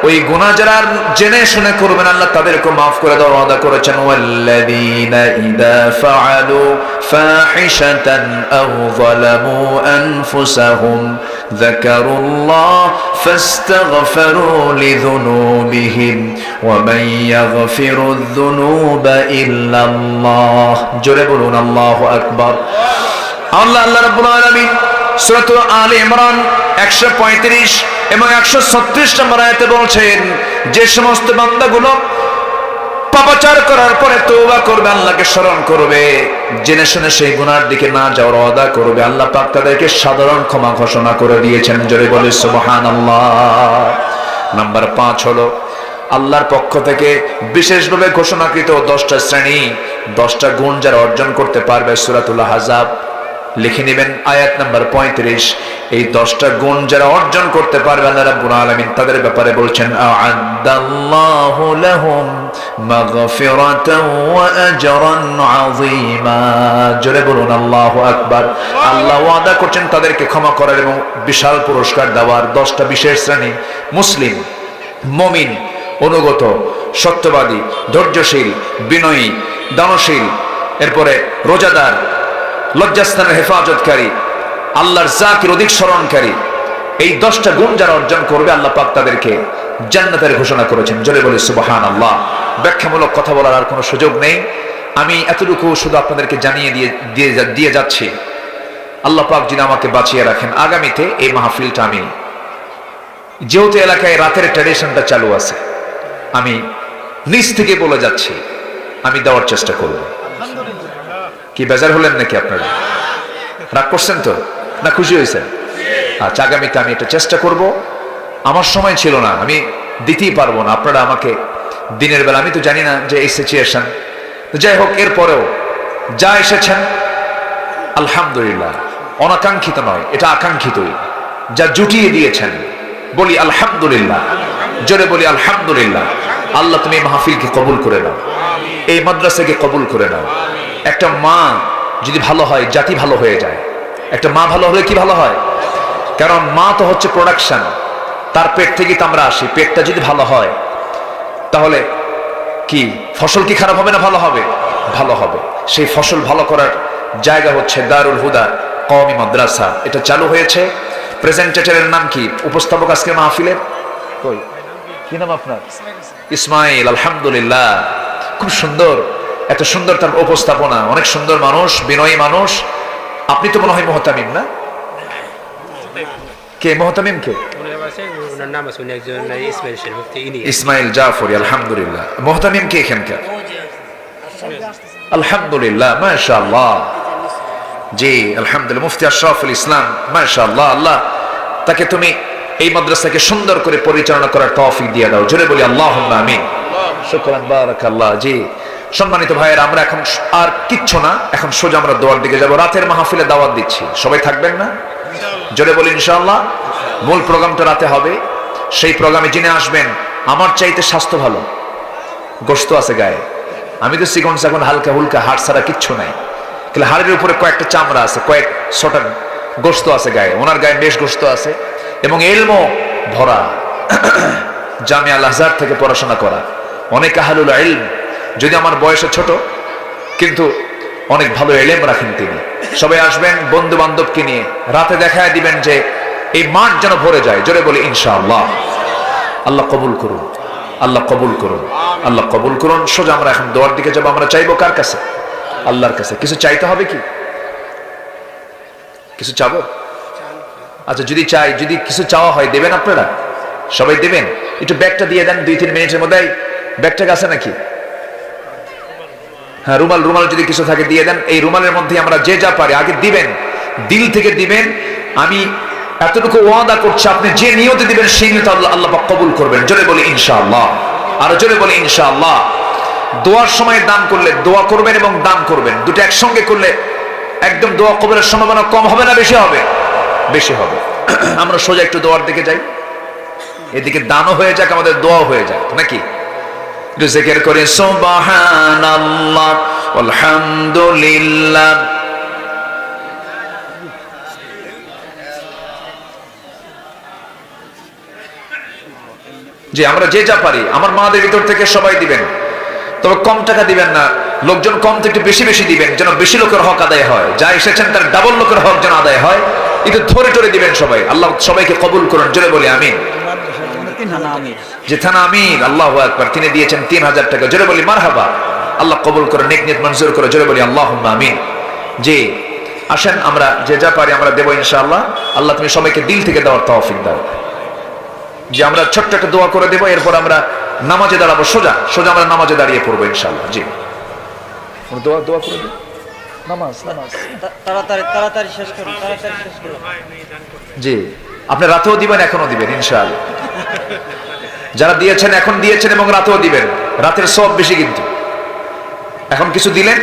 ওই গুনাহ যারা জেনে শুনে করবে না, আল্লাহ তাদেরকে মাফ করে দেওয়ার ওয়াদা করেছেন। ওয়াল্লাযীনা ইযা ফাআলু ফাহিশাতান আও যালামু আনফুসাহুম যাকারুল্লাহ ফাস্তাগফিরু লিযুনুবিহিম ওয়া মান ইয়াগফিরুয যুনুবা ইল্লাল্লাহ। জোরে বলুন আল্লাহু আকবার। আল্লাহ রাব্বুল আলামিন সূরা আলে ইমরান 135 এবং 136 নম্বর আয়াতে বলছেন, যে সমস্ত বান্দাগুলো পাপাচার করার পরে তওবা করবে, আল্লাহকে স্মরণ করবে, জেনে শুনে সেই গুনার দিকে না যাওয়ার ওয়াদা করবে, আল্লাহ পাক তাদেরকে সাধারণ ক্ষমা ঘোষণা করে দিয়েছেন। জোরে বলে সুবহানাল্লাহ। নাম্বার 5 হলো আল্লাহর পক্ষ থেকে বিশেষভাবে ঘোষণাকৃত 10টা শ্রেণী, 10টা গুণ যারা অর্জন করতে পারবে, সূরাতুল আহজাব লিখে নেবেন আয়াত নাম্বার 35। এই 10টা গুণ যারা অর্জন করতে পারবে, আল্লাহ রাব্বুল আলামিন তাদের ব্যাপারে বলছেন, আ'আদাল্লাহু লাহুম মাগফিরাতান ওয়া আজরান আযীমা। জোরে বলুন আল্লাহু আকবার। আল্লাহ ওয়াদা করছেন তাদেরকে ক্ষমা করার এবং বিশাল পুরস্কার দেওয়ার। 10টা বিশেষ শ্রেণী: মুসলিম, মুমিন, অনুগত, সত্যবাদী, ধৈর্যশীল, বিনয়ী, দানশীল, এরপরে রোজাদার, লজ্জাস্থানের হেফাজতকারী, আল্লাহর জাকির, অধিক স্মরণকারী। এই 10টা গুণ যারা অর্জন করবে, আল্লাহ পাক তাদেরকে জান্নাতের ঘোষণা করেছেন। জোরে বলে সুবহানাল্লাহ। ব্যাখ্যামূলক কথা বলার আর কোনো সুযোগ নেই, আমি এতটুকু শুধু আপনাদেরকে জানিয়ে দিয়ে যাচ্ছি। আল্লাহ পাক যিনি আমাকে বাঁচিয়ে রাখেন, আগামীতে এই মাহফিলটা আমি, যেহেতু এলাকায় রাতের ট্র্যাডিশনটা চালু আছে, আমি নিজ থেকে বলে যাচ্ছি, আমি দেওয়ার চেষ্টা করব। কি বেজার হলেন নাকি আপনারা? রাগ করছেন তো না খুশি হয়েছেন? আচ্ছা, আগামীতে আমি এটা চেষ্টা করব আমার সময় ছিল না, আমি দিতেই পারবো না, আপনারা আমাকে দিনের বেলা, আমি তো জানি না যে এই সিচুয়েশন, যাই হোক এরপরেও যা এসেছেন আলহামদুলিল্লাহ, অনাকাঙ্ক্ষিত নয়, এটা আকাঙ্ক্ষিতই, যা জুটিয়ে দিয়েছেন বলি আলহামদুলিল্লাহ, জোরে বলি আলহামদুলিল্লাহ। আল্লাহ তুমি মাহফিলকে কবুল করে নাও, এই মাদ্রাসাকে কবুল করে নাও। একটা মা যদি ভালো হয় জাতি ভালো হয়ে যায়, একটা মা ভালো হলে কি ভালো হয়, কারণ মা তো হচ্ছে প্রোডাকশন, তার পেট থেকে তো আমরা আসি, পেটটা যদি ভালো হয় তাহলে কি ফসল কি খারাপ হবে না ভালো হবে, ভালো হবে। সেই ফসল ভালো করার জায়গা হচ্ছে দারুল হুদা কওমি মাদ্রাসা, এটা চালু হয়েছে। প্রেজেন্টেটরের নাম কি, উপস্থাপক আজকে মাহফিলের কই, কি নাম আপনার? ইসমাইল, আলহামদুলিল্লাহ, খুব সুন্দর, এত সুন্দর তার উপস্থাপনা, অনেক সুন্দর মানুষ, বিনয়ী মানুষ। আপনি তো মনে হয় মোহতামিম না? কে মোহতামিম? কে? ইসমাইল জাফরি, আলহামদুলিল্লাহ। মোহতামিম কে এখানকার? আলহামদুলিল্লাহ, মাশাআল্লাহ, জি আলহামদুলিল্লাহ, মুফতি আশরাফুল ইসলাম, মাশাআল্লাহ। আল্লাহ তাকে তুমি এই মাদ্রাসাকে সুন্দর করে পরিচালনা করার তৌফিক দিয়ে দাও, জোরে বলি আল্লাহুম্মা আমিন। শুকরান, বারাকাল্লাহ। জি সম্মানিত ভাইয়েরা, আমরা এখন আর কিচ্ছু না, এখন সোজা আমরা দোয়ার দিকে যাব। রাতের মাহফিলে দাওয়াত দিচ্ছি, সবাই থাকবেন না? জোরে বলি ইনশাআল্লাহ। মূল প্রোগ্রামটা রাতে হবে, সেই প্রোগ্রামে যিনি আসবেন আমার চাইতে স্বাস্থ্য ভালো, গোশত আছে গায়ে, আমি তো চিকন চাকন হালকা হুলকা, হাড় ছাড়া কিচ্ছু নাই, কিন্তু হাড়ের উপরে কয়েকটা চামড়া আছে, কয়েক ছটা গোশত আছে গায়ে, ওনার গায়ে বেশ গোশত আছে, এবং ইলমও ভরা, জামিয়া আল আজহার থেকে পড়াশোনা করা, অনেক আহলুল ইলম, যদি আমার বয়সে ছোট কিন্তু অনেক ভালো ইলম রাখেন তিনি। সবাই আসবেন বন্ধু বান্ধবকে নিয়ে, রাতে দেখায় দিবেন যে এই মাঠ যেন ভরে যায়, জোরে বলি ইনশাআল্লাহ। আল্লাহ কবুল করুন, আল্লাহ কবুল করুন, আল্লাহ কবুল করুন। সোজা আমরা এখন দোয়ার দিকে যাবো। আমরা চাইবো কার কাছে? আল্লাহর কাছে। কিছু চাইতে হবে কি? কিছু চাবো? আচ্ছা, যদি চাই, যদি কিছু চাওয়া হয় দেবেন আপনারা? সবাই দেবেন? একটু ব্যাগটা দিয়ে দেন 2-3 মিনিটের মধ্যে। ব্যাগটা আছে নাকি? হ্যাঁ, রুমাল, রুমাল যদি কিছু থাকে দিয়ে দেন। এই রুমালের মধ্যে আমরা যে যা পারি আগে দিবেন, দিল থেকে দিবেন। আমি এতটুকু ওয়াদা করছি, আপনি যে নিয়তে দিবেন সেই নিয়তে আল্লাহ পাক কবুল করবেন, জোরে বলি ইনশাআল্লাহ। আর জোরে বলি ইনশাআল্লাহ। দোয়ার সময় দান করলে, দোয়া করবেন এবং দান করবেন, দুটো একসঙ্গে করলে একদম দোয়া কবুলের সম্ভাবনা কম হবে না বেশি হবে? বেশি হবে। আমরা সোজা একটু দোয়ার দিকে যাই, এদিকে দানও হয়ে যাক, আমাদের দোয়াও হয়ে যাক, নাকি? জিকির করে সুবহানাল্লাহ আলহামদুলিল্লাহ। যে আমরা যে যা পারি, আমার মাদের ভিতর থেকে সবাই দিবেন, তবে কম টাকা দিবেন না, লোকজন কম থেকে বেশি বেশি দিবেন, যেন বেশি লোকের হক আদায় হয়, যা এসেছেন তার ডাবল লোকের হক যেন আদায় হয়, একটু ধরে ধরে দিবেন সবাই। আল্লাহ সবাইকে কবুল করুন, জোরে বলি আমিন। যে থানা আমির, আল্লাহু আকবার, তিনি দিয়েছেন 3000 টাকা, জোরে বলি মারহাবা। আল্লাহ কবুল করে, নেক নিয়ত মঞ্জুর করে, জোরে বলি আল্লাহুম্মা আমিন। জি আসেন, আমরা যে যা পারি আমরা দেব ইনশাআল্লাহ। আল্লাহ তুমি সবাইকে দিল থেকে দেওয়ার তৌফিক দাও। যে আমরা ছোট্ট একটা দোয়া করে দেব, এরপর আমরা নামাজে দাঁড়াবো, সোজা সোজা আমরা নামাজে দাঁড়িয়ে পড়বো ইনশাআল্লাহ। জি দোয়া দোয়া করে দিই, নামাজ নামাজ তাড়াতাড়ি তাড়াতাড়ি শেষ করুন, তাড়াতাড়ি শেষ করুন। জি আপনি রাতেও দিবেন, এখনো দিবেন ইনশাআল্লাহ। যারা দিয়েছেন এখন দিয়েছেন এবং রাতেও দিবেন, রাতের সব বেশি, কিন্তু এখন কিছু দিলেন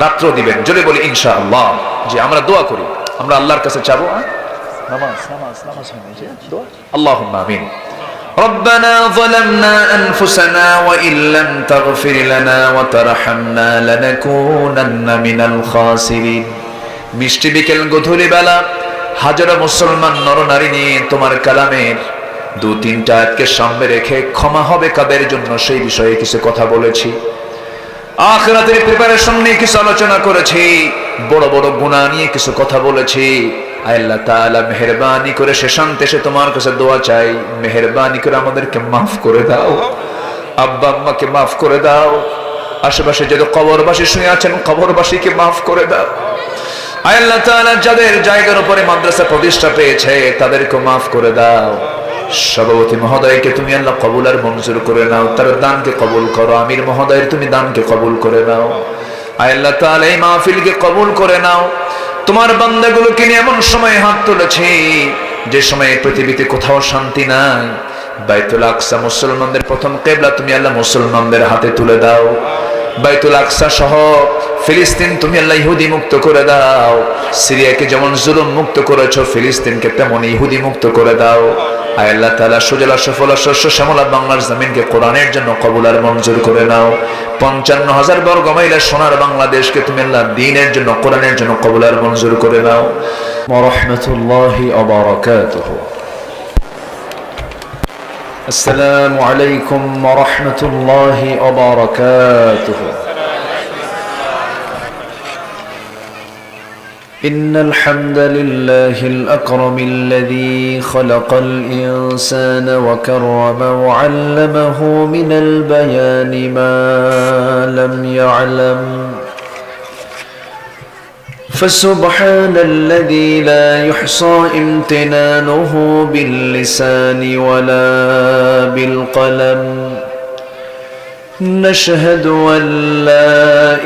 রাত্রেও দিবেন, জোরে বলি ইনশাআল্লাহ। জি আমরা দোয়া করি, আমরা আল্লাহর কাছে চাবো। নামাজ নামাজ নামাজ দোয়া, আল্লাহুম্মা আমিন। ربنا ظلمنا أنفسنا وإن لم تغفر لنا وترحمنا لنكونن من الخاسرين। মিষ্টি বিকেল গধূলি বেলা হাজারো মুসলমান নরনারী নিয়ে তোমার কালামের 2-3টা আয়াতকে সামনে রেখে ক্ষমা হবে কাদের জন্য সেই বিষয়ে কিছু কথা বলেছি, আখিরাতের প্রিপারেশন নিয়ে কিছু আলোচনা করেছি, বড় বড় গুনাহ নিয়ে কিছু কথা বলেছি। আল্লাহ তাআলা মেহেরবানি করে শেষান্তে এসে তোমার কাছে দোয়া চাই, মেহেরবানি করে আমাদেরকে মাফ করে দাও, আব্বা আম্মাকে মাফ করে দাও, আশেপাশে যারা কবরবাসী শুয়ে আছেন কবরবাসীকে মাফ করে দাও। আল্লাহ তাআলা যাদের জায়গার উপরে মাদ্রাসা প্রতিষ্ঠা পেয়েছে তাদেরকে মাফ করে দাও। সভাপতি মহোদয়কে তুমি আল্লাহ কবুল আর মঞ্জুর করে নাও, তার দানকে কবুল করো। আমির মহোদয়ের তুমি দানকে কবুল করে নাও। আল্লাহ তাআলা এই মাহফিলকে কবুল করে নাও। তোমার বান্দাগুলোকে নিয়ে এমন সময় হাত তুলেছি যে সময় পৃথিবীতে কোথাও শান্তি নাই, বাইতুল আকসা মুসলমানদের প্রথম কিবলা, তুমি আল্লাহ মুসলমানদের হাতে তুলে দাও। বাইতুল আকসা সহ ফিলিস্তিন তুমি আল্লাহ ইহুদি মুক্ত করে দাও। সিরিয়াকে যেমন জুলুম মুক্ত করেছো, ফিলিস্তিনকে তেমন ইহুদি মুক্ত করে দাও। আয় আল্লাহ তাআলা সুজলা সফলা শস্য শ্যামলা বাংলার জমিনকে কোরআনের জন্য কবুল আর মঞ্জুর করে নাও। 55,000 বর্গ মাইলের সোনার বাংলাদেশকে তুমি আল্লাহ দ্বীনের জন্য কোরআনের জন্য কবুল আর মঞ্জুর করে নাও। ওয়া রাহমাতুল্লাহি ওয়া বারাকাতুহু। আসসালামু আলাইকুম ওয়া রাহমাতুল্লাহি ওয়া বারাকাতুহু। إن الحمد لله الأكرم الذي خلق الإنسان وكرم وعلمه من البيان ما لم يعلم، فسبحان الذي لا يحصى امتنانه باللسان ولا بالقلم. نشهد أن لا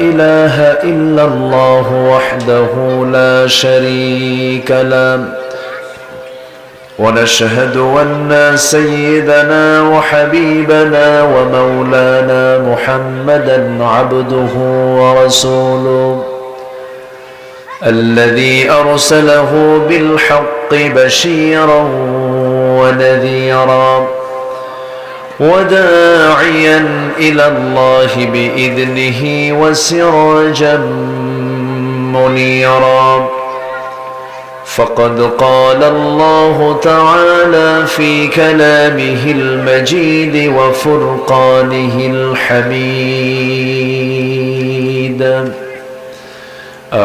إله إلا الله وحده لا شريك له، ونشهد أن سيدنا وحبيبنا ومولانا محمدا عبده ورسوله الذي أرسله بالحق بشيرا ونذيرا وداعيا إلى الله بإذنه وسراجا منيرا. فقد قال الله تعالى في كلامه المجيد وفرقانه الحميد: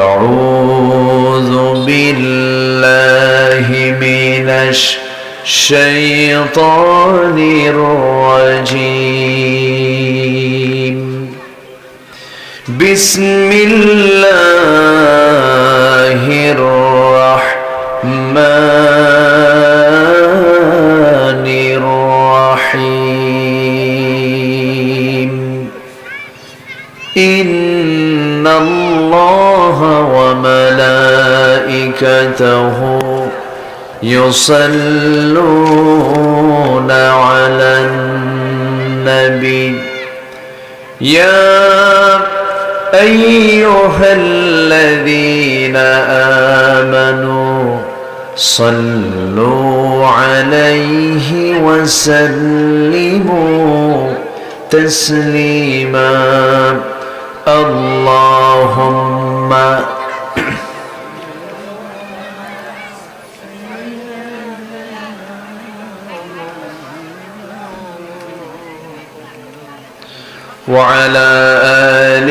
أعوذ بالله من الشيطان الرجيم. بسم الله الرحمن الرحيم. إن الله وملائكته يصلون على النبي يا أيها الذين آمنوا صلوا عليه وسلموا تسليما. اللهم وعلى آل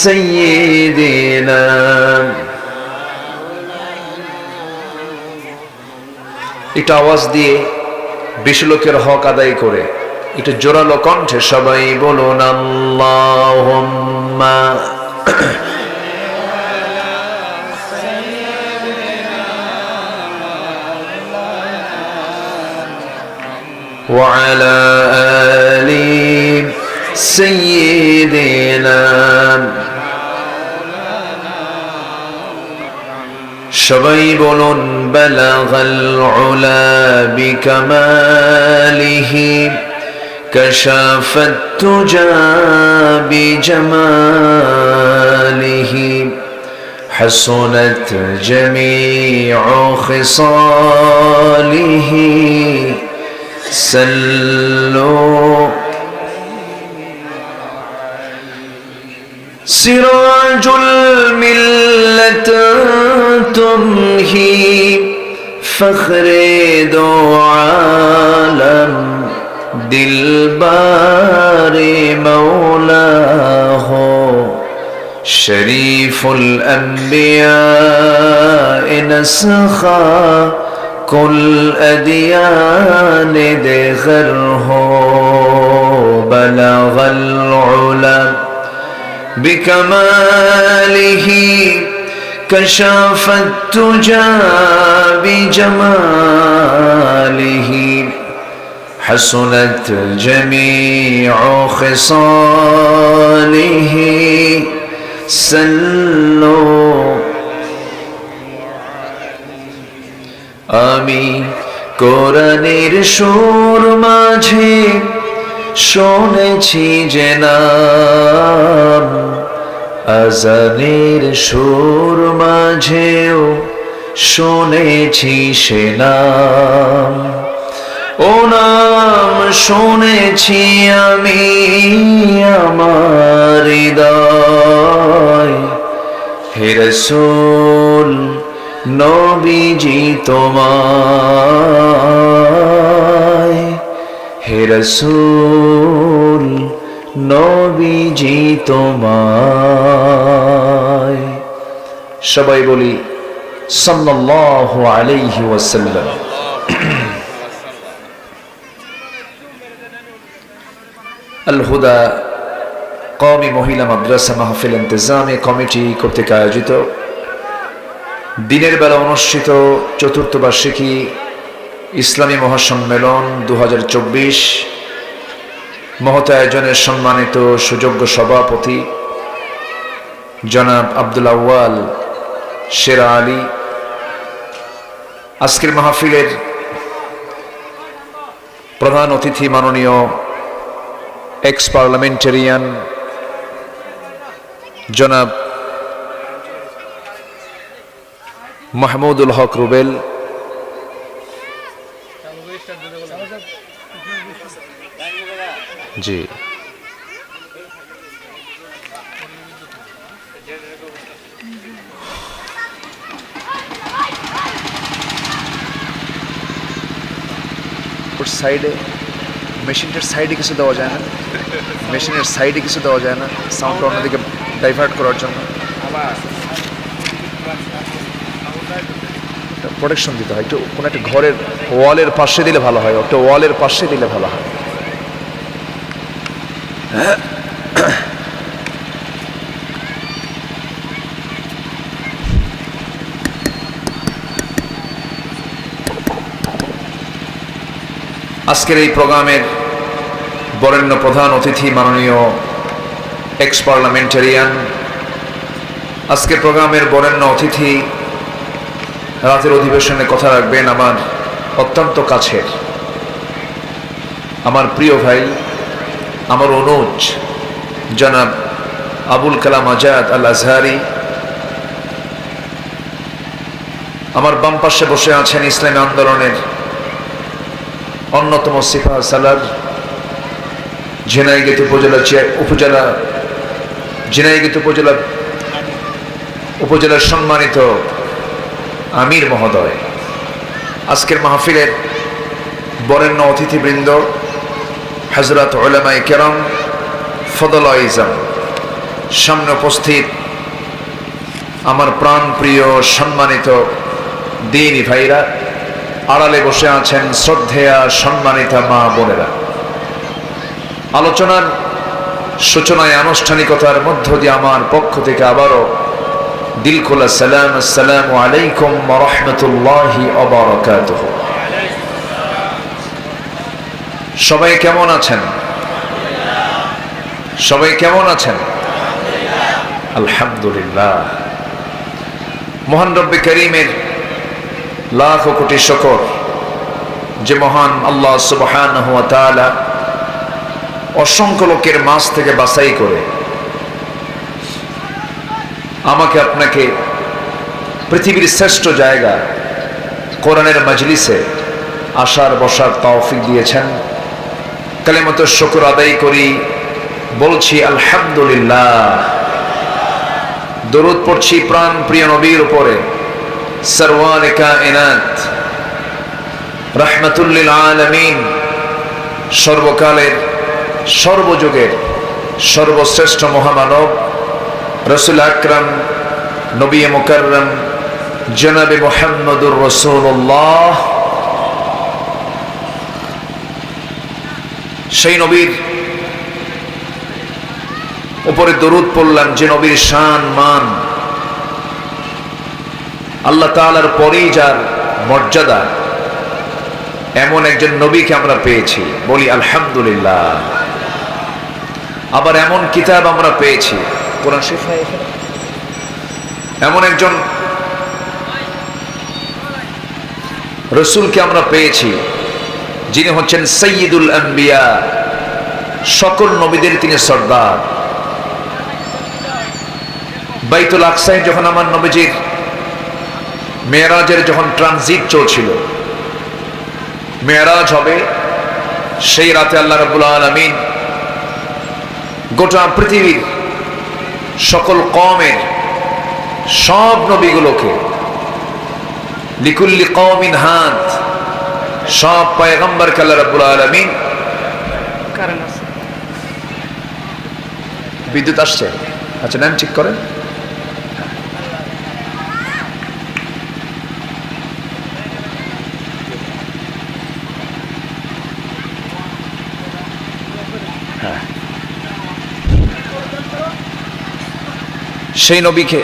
سيدنا এটা আওয়াজ দিয়ে 20 লোকের হক আদায় করে এটা জোরালো কণ্ঠে সবাই বলুন আল্লাহুম্মা وعلى آل سيدنا. সবাই বলুন বালাগাল উলা বিকামালিহি কাশাফাত তুজা বিজামালিহি হাসনাত জামিউ খিসালিহি সাল্লু. سراج الملة تمهي فخر دو عالم دلبار مولاه شريف الأنبياء نسخا كل أديان دغره بلغ العلا بكماله كشف التجى بجماله حسنت جميع خصاله سلوا আমি কোরআনের সুর মাঝে শুনেছি যে নাম, আজানের সুর মাঝেও শুনেছি সে নাম। ও নাম শুনেছি আমি আমার হৃদয়, হে রাসূল নবীজি তোমায়, হে রাসূল নবীজি তোমায়। সবাই বলি সাল্লাল্লাহু আলাইহি ওয়াসাল্লাম। আল হুদা কওমি মহিলা মাদ্রাসা মাহফিল ইন্তেজামী কমিটি কর্তৃক আয়োজিত দিনের বেলা অনুষ্ঠিত চতুর্থ বার্ষিকী ইসলামী মহাসম্মেলন 2024 মহৎ আয়োজনের সম্মানিত সুযোগ্য সভাপতি জনাব আব্দুল আউয়াল শের আলী, আজকের মাহফিলের প্রধান অতিথি মাননীয় এক্স পার্লামেন্টারিয়ান জনাব মাহমুদুল হক রুবেল, জি সাইডে মেশিনটার সাইডে কিছু দেওয়া যায় না, মেশিনের সাইডে কিছু দেওয়া যায় না সাউন্ড অন্যদিকে ডাইভার্ট করার জন্য প্রোটেকশন দিতে হয়। একটু কোনো একটা ঘরের ওয়ালের পাশে দিলে ভালো হয়, একটা ওয়ালের পাশে দিলে ভালো হয়। আজকের এই প্রোগ্রামের বরেণ্য প্রধান অতিথি মাননীয় এক্স পার্লামেন্টারিয়ান, আজকের প্রোগ্রামের বরেণ্য অতিথি রাতের অধিবেশনে কথা রাখবেন আমার অত্যন্ত কাছের, আমার প্রিয় ভাই, আমার অনুজ জনাব আবুল কালাম আজাদ আল আজহারি। আমার বাম পাশে বসে আছেন ইসলামী আন্দোলনের অন্যতম সিফা সালার, ঝিনাইগাতি উপজেলার সম্মানিত আমির মহোদয়, আজকের মাহফিলের বরেণ্য অতিথিবৃন্দ, হযরত উলামায়ে কেরাম, ফদলায়ে ইজম, সামনে উপস্থিত আমার প্রাণ প্রিয় সম্মানিত দ্বীনী ভাইরা, আড়ালে বসে আছেন শ্রদ্ধেয়া সম্মানিতা মা বোনেরা। আলোচনার সূচনায় আনুষ্ঠানিকতার মধ্য দিয়ে আমার পক্ষ থেকে আবারও দিল খোলা সালাম, আসসালামু আলাইকুম ওয়া রাহমাতুল্লাহি ওয়া বারাকাতুহু। সবাই কেমন আছেন? সবাই কেমন আছেন? আলহামদুলিল্লাহ। মহান রব্বে করিমের লাখ কোটি শুকর যে মহান আল্লাহ সুবহানাহু ওয়া তাআলা অসংখ্য লোকের মাঝ থেকে বাছাই করে আমাকে আপনাকে পৃথিবীর শ্রেষ্ঠ জায়গা কোরআনের মজলিসে আসার বসার তৌফিক দিয়েছেন। কালিমাত শুকর আদায় করি, বলছি আলহামদুলিল্লাহ। দরুদ পড়ছি প্রাণ প্রিয় নবীর উপরে, সরওয়ারে কায়নাত রাহমাতুল লিল আলামিন, সর্বকালের সর্বযুগের সর্বশ্রেষ্ঠ মহামানব রাসূল আকরাম নবী মুকাররম জনাবে মুহাম্মদুর রাসূলুল্লাহ, সেই নবীর উপরে দরুদ পড়লাম যে নবীর শান মান আল্লাহ তাআলার পরেই যার মর্যাদা, এমন একজন নবীকে আমরা পেয়েছি, বলি আলহামদুলিল্লাহ। আবার এমন কিতাব আমরা পেয়েছি, কোরআন শরীফ নাই এখানে, এমন একজন রসুলকে আমরা পেয়েছি যিনি হচ্ছেন সাইয়্যিদুল আম্বিয়া, সকল নবীদের তিনি সর্দার। বাইতুল আকসায় যখন আমার নবীজির মেরাজের যখন ট্রানজিট চলছিল, মেরাজ হবে, সেই রাতে আল্লাহ রাব্বুল আলামিন গোটা পৃথিবীর সকল কওমের সব নবীগুলোকে, লিকুল্লি কওমিন হাদ, সব পয়গম্বরকে আল্লাহ রাব্বুল আলামিন, বিদ্যুৎ আসছে, আচ্ছা নেন ঠিক করেন। হ্যাঁ, সেই নবীকে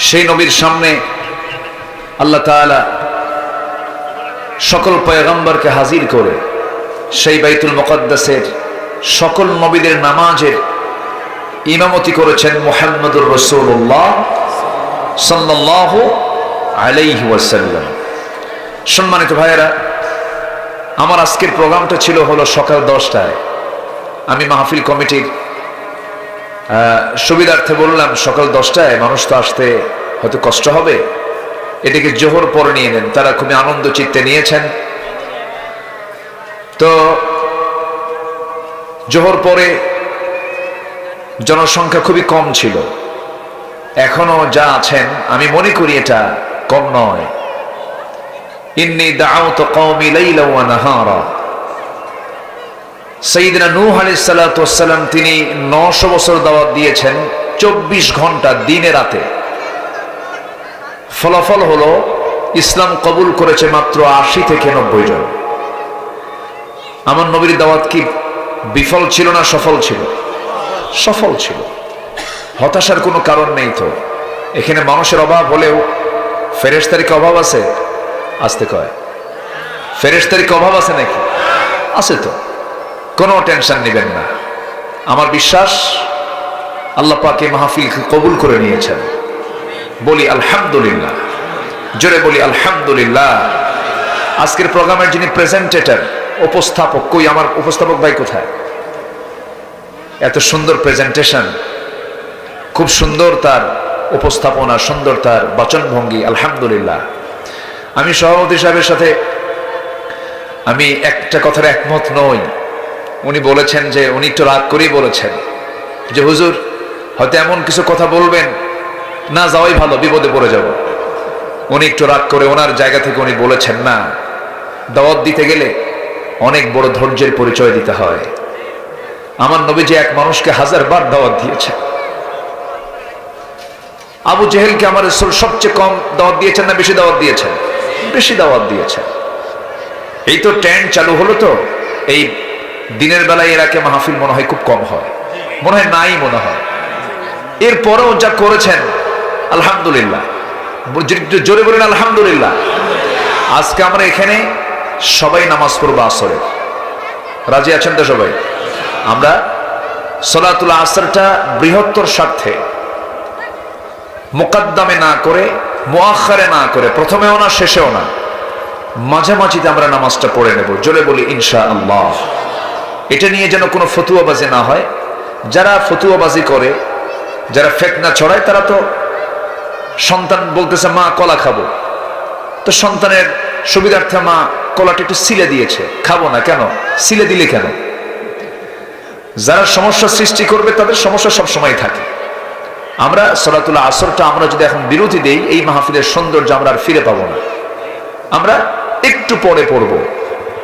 সেই নবীর সামনে আল্লাহ তাআলা সকল পয়গম্বরকে হাজির করে সেই বাইতুল মুকদ্দাসের সকল নবীদের নামাজের ইমামতি করেছেন মুহাম্মদুর রাসূলুল্লাহ সাল্লাল্লাহু আলাইহি ওয়াসাল্লাম। সম্মানিত ভাইয়েরা, আমার আজকের প্রোগ্রামটা ছিল হলো সকাল 10টায়। আমি মাহফিল কমিটির সুবিধার্থে বললাম সকাল 10টায় মানুষ তো আসতে হয়তো কষ্ট হবে, এটাকে জোহর পরে নিয়ে নেন। তারা খুবই আনন্দ চিত্তে নিয়েছেন। তো জোহর পরে জনসংখ্যা খুবই কম ছিল, এখনো যা আছেন আমি মনে করি এটা কম নয়। ইন্নী দাআউতু কওমি লাইলা ওয়া নাহারা, সাইয়্যিদনা নূহ আলাইহিস সালাতু ওয়াস সালাম তিনি 900 বছর দাওয়াত দিয়েছেন 24 ঘন্টা দিনে রাতে। ফলাফল হলো ইসলাম কবুল করেছে মাত্র 80 থেকে 90 জন। আমার নবীর দাওয়াত কি বিফল ছিল না সফল ছিল? সফল ছিল। হতাশার কোনো কারণ নেই। তো এখানে মানুষের অভাব হলেও ফেরেশতার কি অভাব আছে? আসতে কয় ফেরেশতার কি অভাব আছে নাকি? আছে। তো কোনো টেনশন নেবেন না। আমার বিশ্বাস আল্লাহ পাক এই মাহফিল কবুল করে নিয়েছেন। বলি আলহামদুলিল্লাহ, জোরে বলি আলহামদুলিল্লাহ। আজকের প্রোগ্রামের যিনি প্রেজেন্টেটর, উপস্থাপক, কই আমার উপস্থাপক ভাই কোথায়? এত সুন্দর প্রেজেন্টেশন, খুব সুন্দর তার উপস্থাপনা, সুন্দর তার বচনভঙ্গি, আলহামদুলিল্লাহ। আমি সভাপতি সাহেবের সাথে আমি একটা কথার একমত নই। উনি বলেছেন যে, উনি একটু রাগ করেই বলেছেন যে হুজুর হয়তো এমন কিছু কথা বলবেন না যাওয়াই ভালো, বিপদে পড়ে যাব। উনি একটু রাগ করে ওনার জায়গা থেকে উনি বলেছেন না, দাওয়াত দিতে গেলে অনেক বড় ধৈর্যের পরিচয় দিতে হয়। আমার নবীজি এক মানুষকে 1000 বার দাওয়াত দিয়েছেন। আবু জেহেলকে আমার রাসূল সবচেয়ে কম দাওয়াত দিয়েছেন না বেশি দাওয়াত দিয়েছেন? বেশি দাওয়াত দিয়েছেন। এই তো ট্রেন্ড চালু হলো। তো এই দিনের বেলায় এরাকে মাহফিল মনে হয় খুব কম হয়, মনে হয় নাই মনে হয়। এরপরেও যা করেছেন আলহামদুলিল্লাহ, জোরে বলেন আলহামদুলিল্লাহ। আজকে আমরা এখানে সবাই নামাজ পড়বো আসরের, রাজি আছেন তো সবাই? আমরা সলাতুল আসরটা বৃহত্তর স্বার্থে মুকদ্দমে না করে, মুআখারে না করে, প্রথমেও না শেষেও না, মাঝামাঝিতে আমরা নামাজটা পড়ে নেব। জোরে বলি ইনশাআল্লাহ। এটা নিয়ে যেন কোনো ফতুয়াবাজি না হয়। যারা ফতুয়াবাজি করে, যারা ফিতনা ছড়ায়, তারা তো সন্তান বলতেছে মা কলা খাবো, তো সন্তানের সুবিধার্থে মা কলাটা একটু সিলে দিয়েছে, খাবো না কেন? সিলে দিলে কেন? যারা সমস্যা সৃষ্টি করবে তাদের সমস্যা সব সময় থাকে। আমরা সলাতুল আসরটা আমরা যদি এখন বিরতি দেই, এই মাহফিলের সৌন্দর্য আমরা আর ফিরে পাবো না। আমরা একটু পরে পড়বো।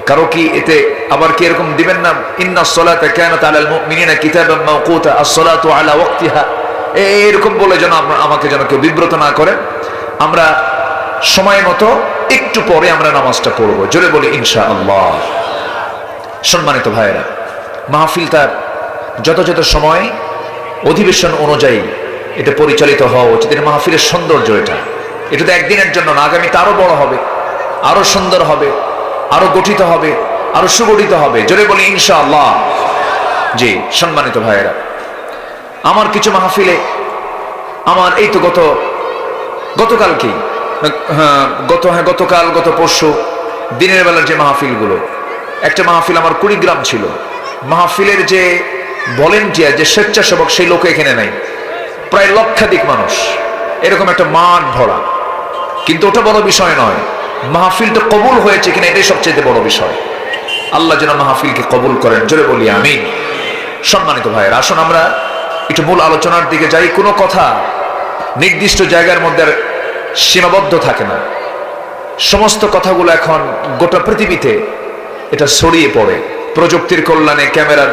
কারো কি এতে আবার কি এরকম দিবেন না, ইন্নাস সালাতা কানাত আলাল মুমিনিনা কিতাবান মাওকুতা, আস-সালাতু আলা ওয়াক্তিহা, এরকম বলে যেন আমাকে যেন কেউ বিব্রত না করেন। আমরা সময় মতো একটু পরে আমরা নামাজটা পড়বো, জোরে বলি ইনশাআল্লাহ। সম্মানিত ভাইয়েরা, মাহফিল তার যথাযথ সময় অধিবেশন অনুযায়ী এটা পরিচালিত হওয়া উচিত। এটা মাহফিলের সৌন্দর্য। এটা তো একদিনের জন্য না, আগামীতে আরো বড় হবে, আরো সুন্দর হবে, আরো গঠিত হবে, আরো সুগঠিত হবে, জোরে বলি ইনশাআল্লাহ। জি সম্মানিত ভাইয়েরা, আমার কিছু মাহফিলে আমার এই তো গতকালকেই গত পরশু দিনের বেলার যে মাহফিলগুলো, একটা মাহফিল আমার কুড়িগ্রাম ছিল। মাহফিলের যে ভলেন্টিয়ার, যে স্বেচ্ছাসেবক, সেই লোক এখানে নাই, প্রায় লক্ষাধিক মানুষ, এরকম একটা মাঠ ভরা। কিন্তু ওটা বড় বিষয় নয়, মাহফিলটা কবুল হয়েছে কিনা এটাই সবচেয়ে বড় বিষয়। আল্লাহ যেন মাহফিলকে কবুল করেন, জোরে বলি আমিন। সম্মানিত ভাইয়েরা, আসুন আমরা একটু মূল আলোচনার দিকে যাই। কোনো কথা নির্দিষ্ট জায়গার মধ্যে সীমাবদ্ধ থাকে না। সমস্ত কথাগুলো এখন গোটা পৃথিবীতে এটা ছড়িয়ে পড়ে। প্রযুক্তির কল্যাণে, ক্যামেরার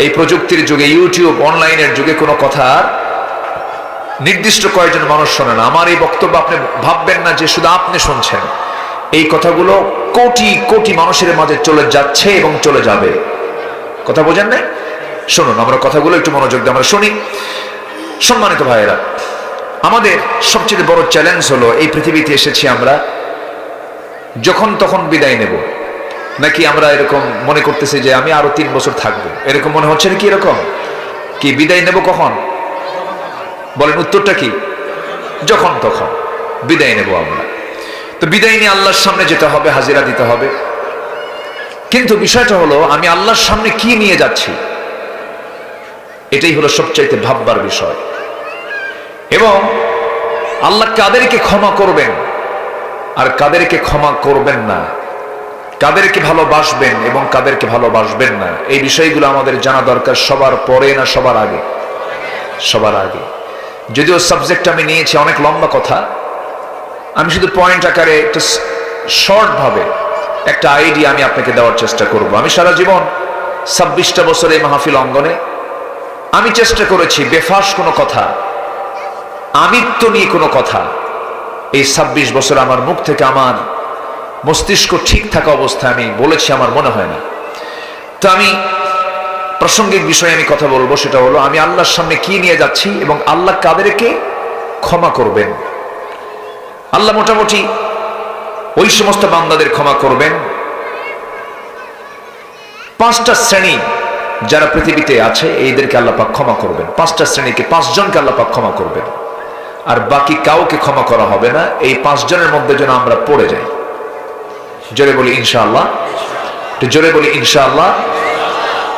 এই প্রযুক্তির যুগে, ইউটিউব অনলাইনের যুগে কোনো কথা নির্দিষ্ট কয়েকজন মানুষ শোনে না। আমার এই বক্তব্য আপনি ভাববেন না যে শুধু আপনি শুনছেন। এই কথাগুলো কোটি কোটি মানুষের মাঝে চলে যাচ্ছে এবং চলে যাবে। কথা বোঝেন না? শুনুন, আমরা কথাগুলো একটু মনোযোগ দিয়ে আমরা শুনি। সম্মানিত ভাইয়েরা, আমাদের সবচেয়ে বড় চ্যালেঞ্জ হলো এই পৃথিবীতে এসেছি আমরা যখন তখন বিদায় নেব, নাকি আমরা এরকম মনে করতেছি যে আমি আরো 3 বছর থাকবো, এরকম মনে হচ্ছে নাকি? এরকম কি বিদায় নেব কখন? বলেন উত্তরটা কি? যখন তখন বিদায় নেব আমরা। তো বিদায় নিয়ে আল্লাহর সামনে যেতে হবে, হাজিরা দিতে হবে। কিন্তু বিষয়টা হলো, আমি আল্লাহর সামনে কি নিয়ে যাচ্ছি, এটাই হলো সবচাইতে ভাববার বিষয়। এবং আল্লাহ কাদেরকে ক্ষমা করবেন আর কাদেরকে ক্ষমা করবেন না, কাদেরকে ভালোবাসবেন এবং কাদেরকে ভালোবাসবেন না, এই বিষয়গুলো আমাদের জানা দরকার। সবার পরে না সবার আগে? সবার আগে। যদিও সাবজেক্ট আমি নিয়েছি অনেক লম্বা কথা, আমি শুধু পয়েন্ট আকারে একটু শর্ট ভাবে একটা আইডিয়া আমি আপনাকে দেওয়ার চেষ্টা করব। আমি সারা জীবন 26টা বছর এই মাহফিল অঙ্গনে আমি চেষ্টা করেছি বেফাস কোনো কথা, আমিত্ব নিয়ে কোনো কথা এই 26 বছর আমার মুখ থেকে, আমার মস্তিষ্ক ঠিক থাকা অবস্থায় আমি বলেছি আমার মনে হয় না। তো আমি প্রাসঙ্গিক বিষয়ে আমি কথা বলবো, সেটা হলো আমি আল্লাহর সামনে কি নিয়ে যাচ্ছি এবং আল্লাহ কাদেরকে ক্ষমা করবেন। আল্লাহ মোটামুটি ওই সমস্ত বান্দাদের ক্ষমা করবেন, 5টা শ্রেণী যারা পৃথিবীতে আছে এইদেরকে আল্লাহ পাক ক্ষমা করবেন। 5টা শ্রেণীকে, 5 জনকে আল্লাহ পাক ক্ষমা করবেন, আর বাকি কাউকে ক্ষমা করা হবে না। এই 5 জনের মধ্যে যেন আমরা পড়ে যাই, জোরে বলি ইনশাআল্লাহ। জোরে বলি ইনশাআল্লাহ।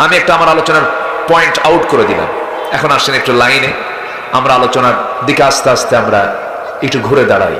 আমি একটা আমার আলোচনার পয়েন্ট আউট করে দিলাম। এখন আসেন একটু লাইনে আমরা আলোচনার দিকে আস্তে আস্তে আমরা একটু ঘুরে দাঁড়াই।